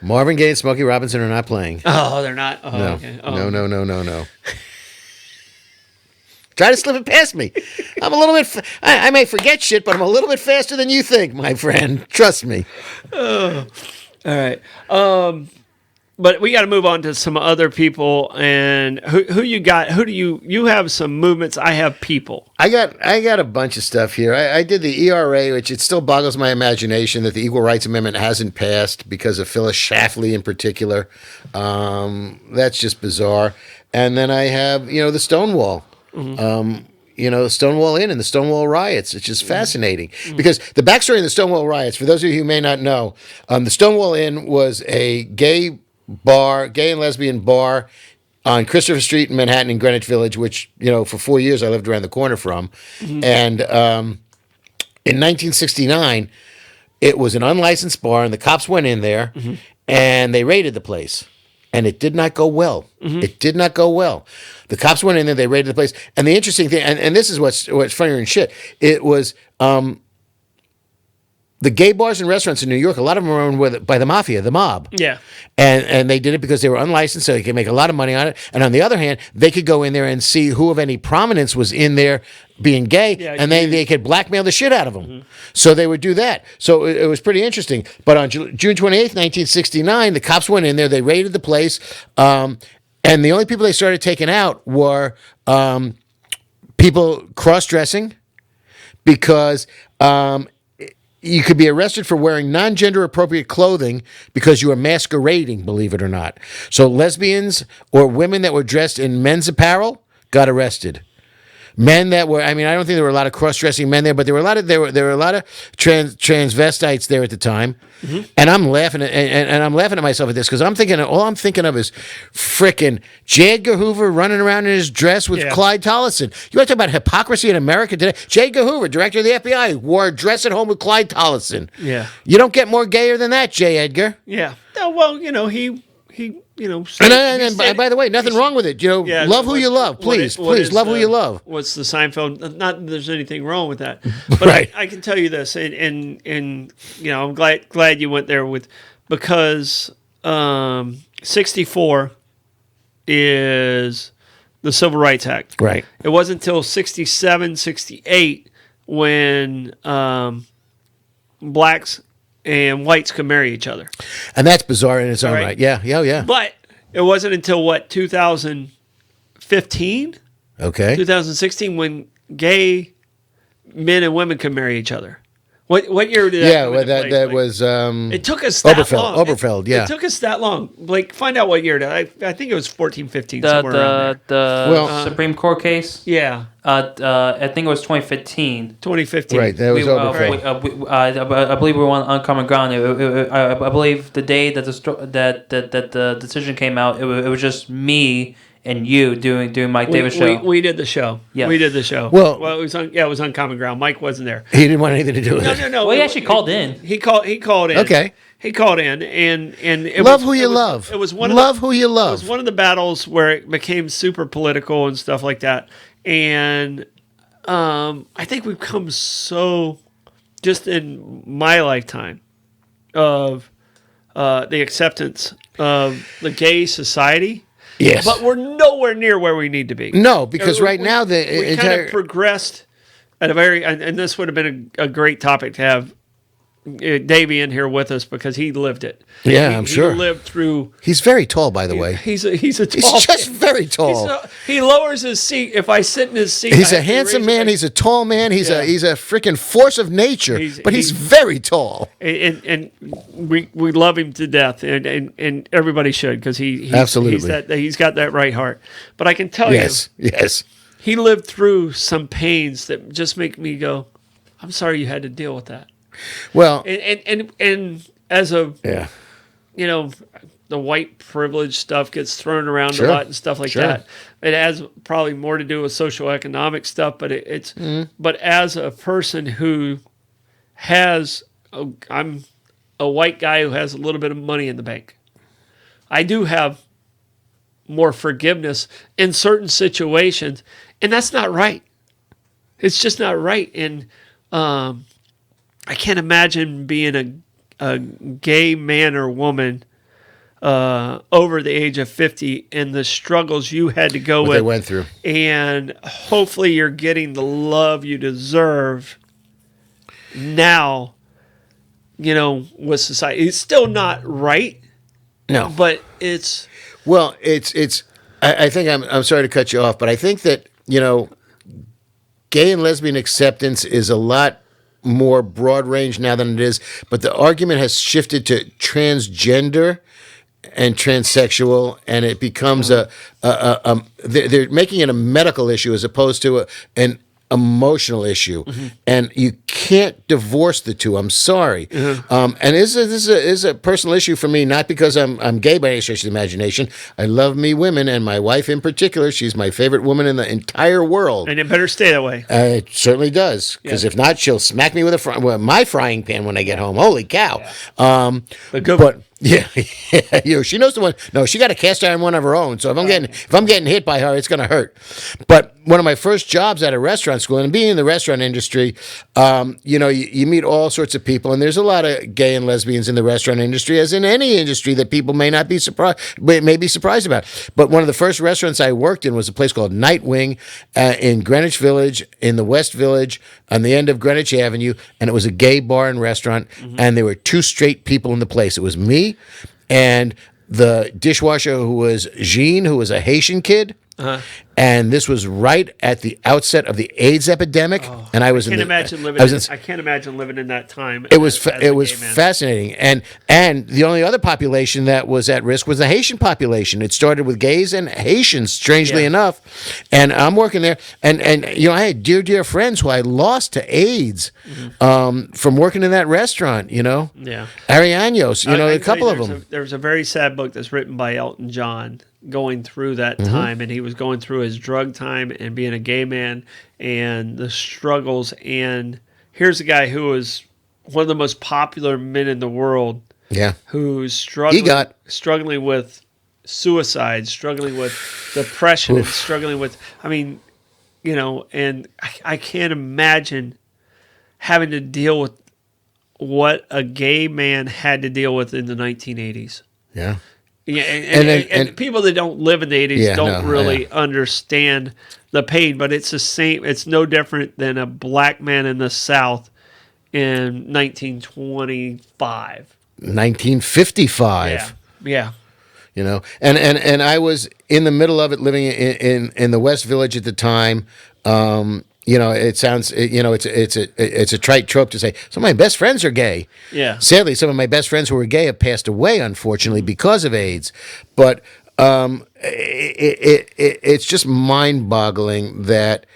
Marvin Gaye and Smokey Robinson are not playing. Oh, they're not. Oh, No. okay. Oh. No. Try to slip it past me. I'm a little bit. I may forget shit, but I'm a little bit faster than you think, my friend. Trust me. All right. But we got to move on to some other people. And who you got? Who do you have some movements? I have people. I got a bunch of stuff here. I did the ERA, which it still boggles my imagination that the Equal Rights Amendment hasn't passed because of Phyllis Schlafly in particular. That's just bizarre. And then I have the Stonewall. The Stonewall Inn and the Stonewall riots. It's just fascinating because the backstory of the Stonewall riots, for those of you who may not know, the Stonewall Inn was a gay and lesbian bar on Christopher Street in Manhattan in Greenwich Village, which, for 4 years I lived around the corner from. And in 1969, it was an unlicensed bar and the cops went in there and they raided the place. And it did not go well. It did not go well. The cops went in there, they raided the place. And the interesting thing, and this is what's funnier than shit, it was the gay bars and restaurants in New York, a lot of them were owned by the mafia, the mob. Yeah. And they did it because they were unlicensed, so they could make a lot of money on it. And on the other hand, they could go in there and see who of any prominence was in there being gay, and they could blackmail the shit out of them. So they would do that. So it was pretty interesting. But on June 28th, 1969, the cops went in there, they raided the place, and the only people they started taking out were people cross-dressing because you could be arrested for wearing non-gender appropriate clothing because you were masquerading, believe it or not. So lesbians or women that were dressed in men's apparel got arrested. Men that were, I don't think there were a lot of cross-dressing men there, but there were a lot of transvestites there at the time. And I'm laughing at I'm laughing at myself at this because all I'm thinking of is frickin' J. Edgar Hoover running around in his dress with Clyde Tollison. You want to talk about hypocrisy in America today? J. Edgar Hoover, director of the FBI, wore a dress at home with Clyde Tollison. Yeah. You don't get more gayer than that, J. Edgar. Yeah. Oh, well, he And by the way, nothing wrong with it. Love who you love. Please love who you love. What's the Seinfeld? Not that there's anything wrong with that, but Right. I can tell you this, and I'm glad you went there because 64 is the Civil Rights Act. Right. It wasn't until 67, 68 when blacks and whites could marry each other. And that's bizarre in its own Right. right. Yeah. But it wasn't until 2015, Okay. 2016 when gay men and women could marry each other. What year did that come into place, that Blake? was It took us that long. Oberfeld, yeah. It took us that long. Blake, find out what year. I think it was 14, 15, somewhere around there. The Supreme Court case. Yeah, I think it was 2015. 2015. Right, that was Oberfeld. I believe we were on uncommon ground. I believe the day that the decision came out, it was just me and you doing Mike Davis show. We did the show. Yeah. We did the show. Well, it was on common ground. Mike wasn't there. He didn't want anything to do with it. No. Well, he actually called in. He called in. Okay. He called in, and it Love was, who you it was, love. It was one love of who you It love. was one of the battles where it became super political and stuff like that. And I think we've come so, just in my lifetime, of the acceptance of the gay society. Yes. But we're nowhere near where we need to be. No, because right now we the kind entire of progressed at a very, and this would have been a great topic to have Davey in here with us because he lived it. Yeah, I'm sure. He lived through. He's very tall, by the way. He's a tall. He's just very tall. He lowers his seat. If I sit in his seat, He's I a have to handsome raise man. my- He's a tall man. He's Yeah. a freaking force of nature. But he's very tall. and we love him to death, and everybody should because Absolutely. he's got that right heart. But I can tell Yes. you, Yes. he lived through some pains that just make me go, I'm sorry you had to deal with that. Well, And as a yeah. the white privilege stuff gets thrown around Sure. a lot and stuff like Sure. that. It has probably more to do with socioeconomic stuff, but but as a person who has, I'm a white guy who has a little bit of money in the bank. I do have more forgiveness in certain situations, and that's not right. It's just not right. And I can't imagine being a gay man or woman over the age of 50 and the struggles you had to go What with. they went through. And hopefully you're getting the love you deserve now, with society. It's still not right, No. but it's... Well, I think I'm sorry to cut you off, but I think that, gay and lesbian acceptance is a lot more broad range now than it is, but the argument has shifted to transgender and transsexual, and it becomes they're making it a medical issue as opposed to an emotional issue, and you can't divorce the two. I'm sorry, and this is a personal issue for me, not because I'm gay by any stretch of the imagination. I love me women, and my wife in particular. She's my favorite woman in the entire world, And it better stay that way. it certainly does, because if not, she'll smack me with my frying pan when I get home. Holy cow! But good. But yeah, she knows the one. No, she got a cast iron one of her own. So if I'm getting hit by her, it's going to hurt. But one of my first jobs at a restaurant school, and being in the restaurant industry, you meet all sorts of people, and there's a lot of gay and lesbians in the restaurant industry, as in any industry that people may not be surprised, may be surprised about. But one of the first restaurants I worked in was a place called Nightwing in Greenwich Village, in the West Village, on the end of Greenwich Avenue, and it was a gay bar and restaurant, and there were two straight people in the place. It was me and the dishwasher, who was Jean, who was a Haitian kid. And this was right at the outset of the AIDS epidemic, and I was I can't imagine living in that time. It was as a gay man. fascinating, and the only other population that was at risk was the Haitian population. It started with gays and Haitians, strangely enough. And I'm working there, and I had dear friends who I lost to AIDS from working in that restaurant. Yeah. Arianos, I a can couple tell you of them. There's a very sad book that's written by Elton John, going through that time, and he was going through his drug time and being a gay man and the struggles. And here's a guy who was one of the most popular men in the world, who's struggling with suicide, struggling with depression, and struggling with, and I can't imagine having to deal with what a gay man had to deal with in the 1980s. Yeah. Yeah, and people that don't live in the 80s don't really understand the pain, but it's the same. It's no different than a black man in the South in 1925. 1955. Yeah. And I was in the middle of it, living in the West Village at the time. It sounds, it's a trite trope to say, some of my best friends are gay. Yeah. Sadly, some of my best friends who were gay have passed away, unfortunately, because of AIDS. But it's just mind-boggling that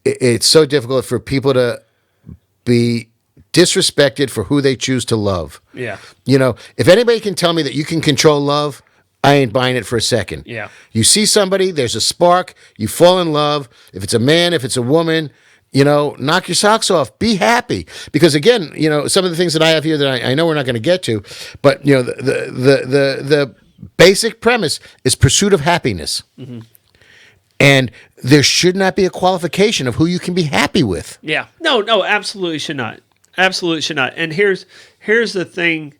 it's so difficult for people to be disrespected for who they choose to love. Yeah. If anybody can tell me that you can control love, I ain't buying it for a second. Yeah. You see somebody, there's a spark, you fall in love. If it's a man, if it's a woman, knock your socks off. Be happy. Because again, some of the things that I have here that I know we're not going to get to, but the basic premise is pursuit of happiness. Mm-hmm. And there should not be a qualification of who you can be happy with. Yeah. No, absolutely should not. Absolutely should not. And here's the thing.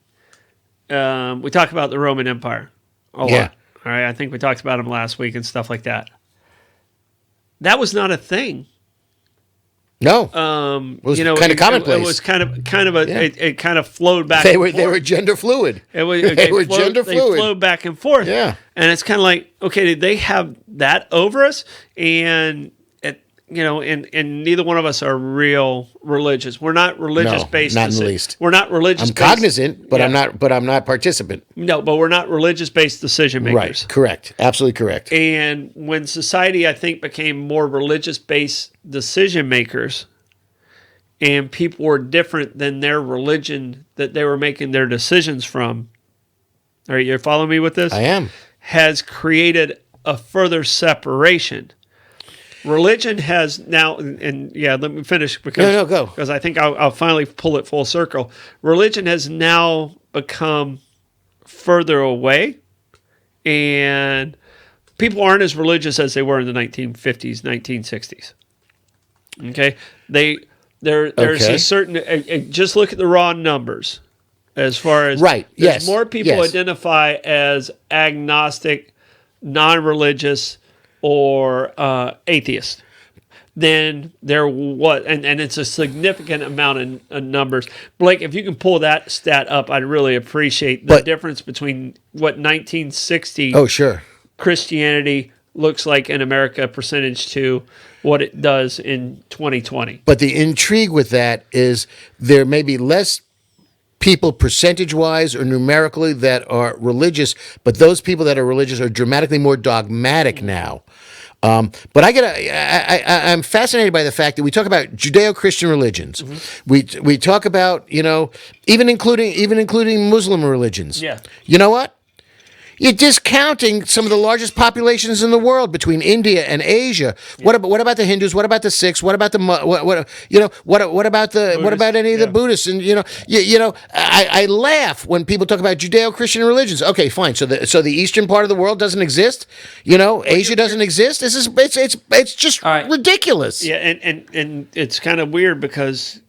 We talk about the Roman Empire a lot. All right. I think we talked about them last week and stuff like that. That was not a thing. No. It was kind of commonplace. It was kind of it kind of flowed back. They were gender fluid. They were gender fluid. They flowed back and forth. Yeah. And it's kind of like, okay, did they have that over us? And and neither one of us are real religious. We're not religious based. Not in the least. We're not religious. I'm cognizant, but I'm not participant. No, but we're not religious based decision makers. Right. Correct. Absolutely correct. And when society, I think, became more religious based decision makers, and people were different than their religion that they were making their decisions from, All right, you're following me with this? I am. Has created a further separation. Religion has now, and yeah, let me finish because go. because I think I'll finally pull it full circle. Religion has now become further away, and people aren't as religious as they were in the 1950s, 1960s. Okay, there's Okay. a certain. Just look at the raw numbers, as far as Right. there's Yes. more people Yes. identify as agnostic, non-religious, or atheist than there was, and it's a significant amount of numbers. Blake, if you can pull that stat up, I'd really appreciate the But- difference between what 1960 Oh, sure. Christianity looks like in America percentage to what it does in 2020. But the intrigue with that is there may be less people percentage-wise or numerically that are religious, but those people that are religious are dramatically more dogmatic now. But I'm fascinated by the fact that we talk about Judeo-Christian religions. We talk about, even including Muslim religions. Yeah. You know what? You're discounting some of the largest populations in the world between India and Asia. What about the Hindus? What about the Sikhs? What about the what about any of the Buddhists? And I laugh when people talk about Judeo-Christian religions. Okay, fine. So the eastern part of the world doesn't exist. Asia doesn't exist. It's just All right. ridiculous. Yeah, and it's kind of weird because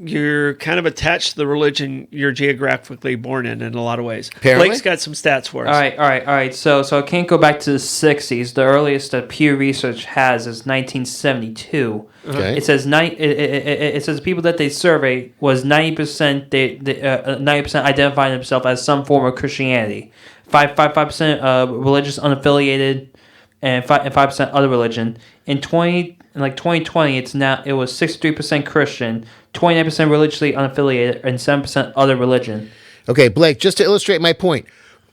you're kind of attached to the religion you're geographically born in a lot of ways. Apparently. Blake's got some stats for us. All right. So I can't go back to the 60s. The earliest that Pew Research has is 1972. Okay. It says it says the people that they surveyed was 90% 90% identifying themselves as some form of Christianity, 5% religious unaffiliated, and 5% other religion. In 2020, it was 63% Christian, 29% religiously unaffiliated, and 7% other religion. Okay, Blake. Just to illustrate my point,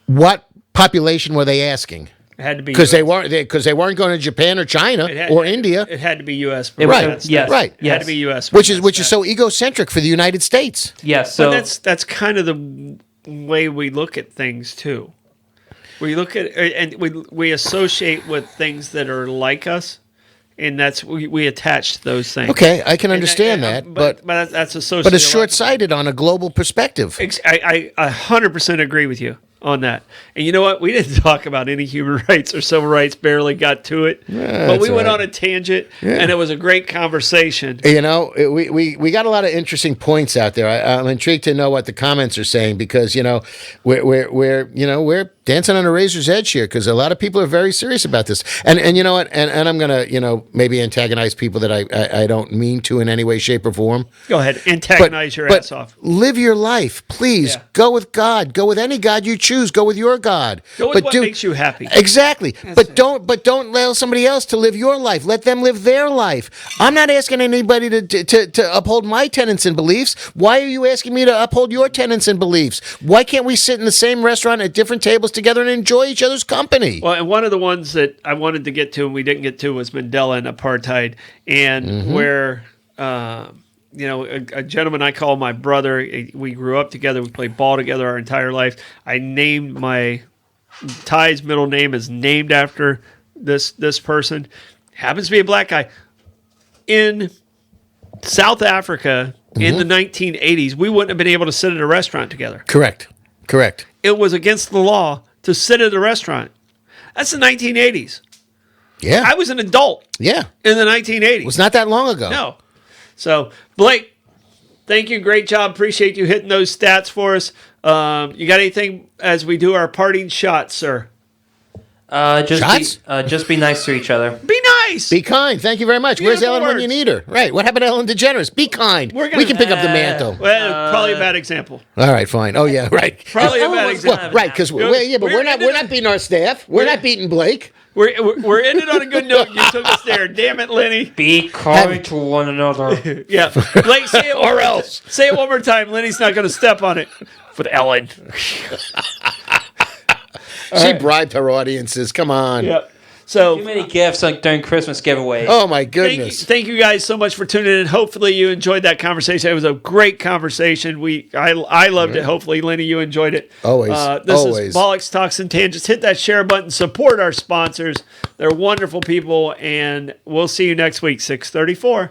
what population were they asking? It had to be Because US. they weren't going to Japan or China or India. It had to be U.S. It was- Right, yes, right. It had yes. to be U.S. Which is so egocentric for the United States. Yes. So But that's kind of the way we look at things too. We look at and we associate with things that are like us, and that's we attach to those things. Okay, I can And understand that, but that's a but it's short-sighted on a global perspective. I 100% agree with you on that. And you know what? We didn't talk about any human rights or civil rights, barely got to it. But that's we went all on a tangent, and it was a great conversation. We got a lot of interesting points out there. I'm intrigued to know what the comments are saying because we're dancing on a razor's edge here because a lot of people are very serious about this. And you know what? And I'm gonna maybe antagonize people that I don't mean to in any way, shape, or form. Go ahead, antagonize your ass off. Live your life, please. Yeah. Go with God. Go with any God you choose. Go with your God. Go with what makes you happy. Exactly. But don't allow somebody else to live your life. Let them live their life. I'm not asking anybody to uphold my tenets and beliefs. Why are you asking me to uphold your tenets and beliefs? Why can't we sit in the same restaurant at different tables together and enjoy each other's company? Well, and one of the ones that I wanted to get to and we didn't get to was Mandela and apartheid, and where a gentleman I call my brother. We grew up together. We played ball together our entire life. I named my Ty's middle name is named after this person. Happens to be a black guy. In South Africa in the 1980s, we wouldn't have been able to sit at a restaurant together. Correct. It was against the law to sit at a restaurant. That's the 1980s. Yeah. I was an adult Yeah. in the 1980s. It was not that long ago. No. So, Blake, thank you. Great job. Appreciate you hitting those stats for us. You got anything as we do our parting shots, sir? just be nice to each other. Be nice. Be kind. Thank you very much. Where's Beautiful Ellen when you words. need her? Right. What happened to Ellen DeGeneres? Be kind. We're gonna- We can pick up the mantle. Well, probably a bad example. All right, fine. Oh yeah, right. Probably a Ellen bad was example. gonna- Well, right, because We're we're ended not up- beating our staff. We're not beating Blake. We're ended on a good note. You took us there. Damn it, Lenny. Be kind to one another. Yeah. Blake, say it Or else. Say it one more time. Lenny's not going to step on it. With Ellen. She bribed her audiences. Come on. Yep. So Too many gifts like during Christmas giveaway. Oh my thank you, goodness! thank you guys so much for tuning in. Hopefully you enjoyed that conversation. It was a great conversation. I loved it. Hopefully, Lenny, you enjoyed it. Always. This Always. is Bollox Talks and Tangents. Hit that share button. Support our sponsors. They're wonderful people, and we'll see you next week, 6:34.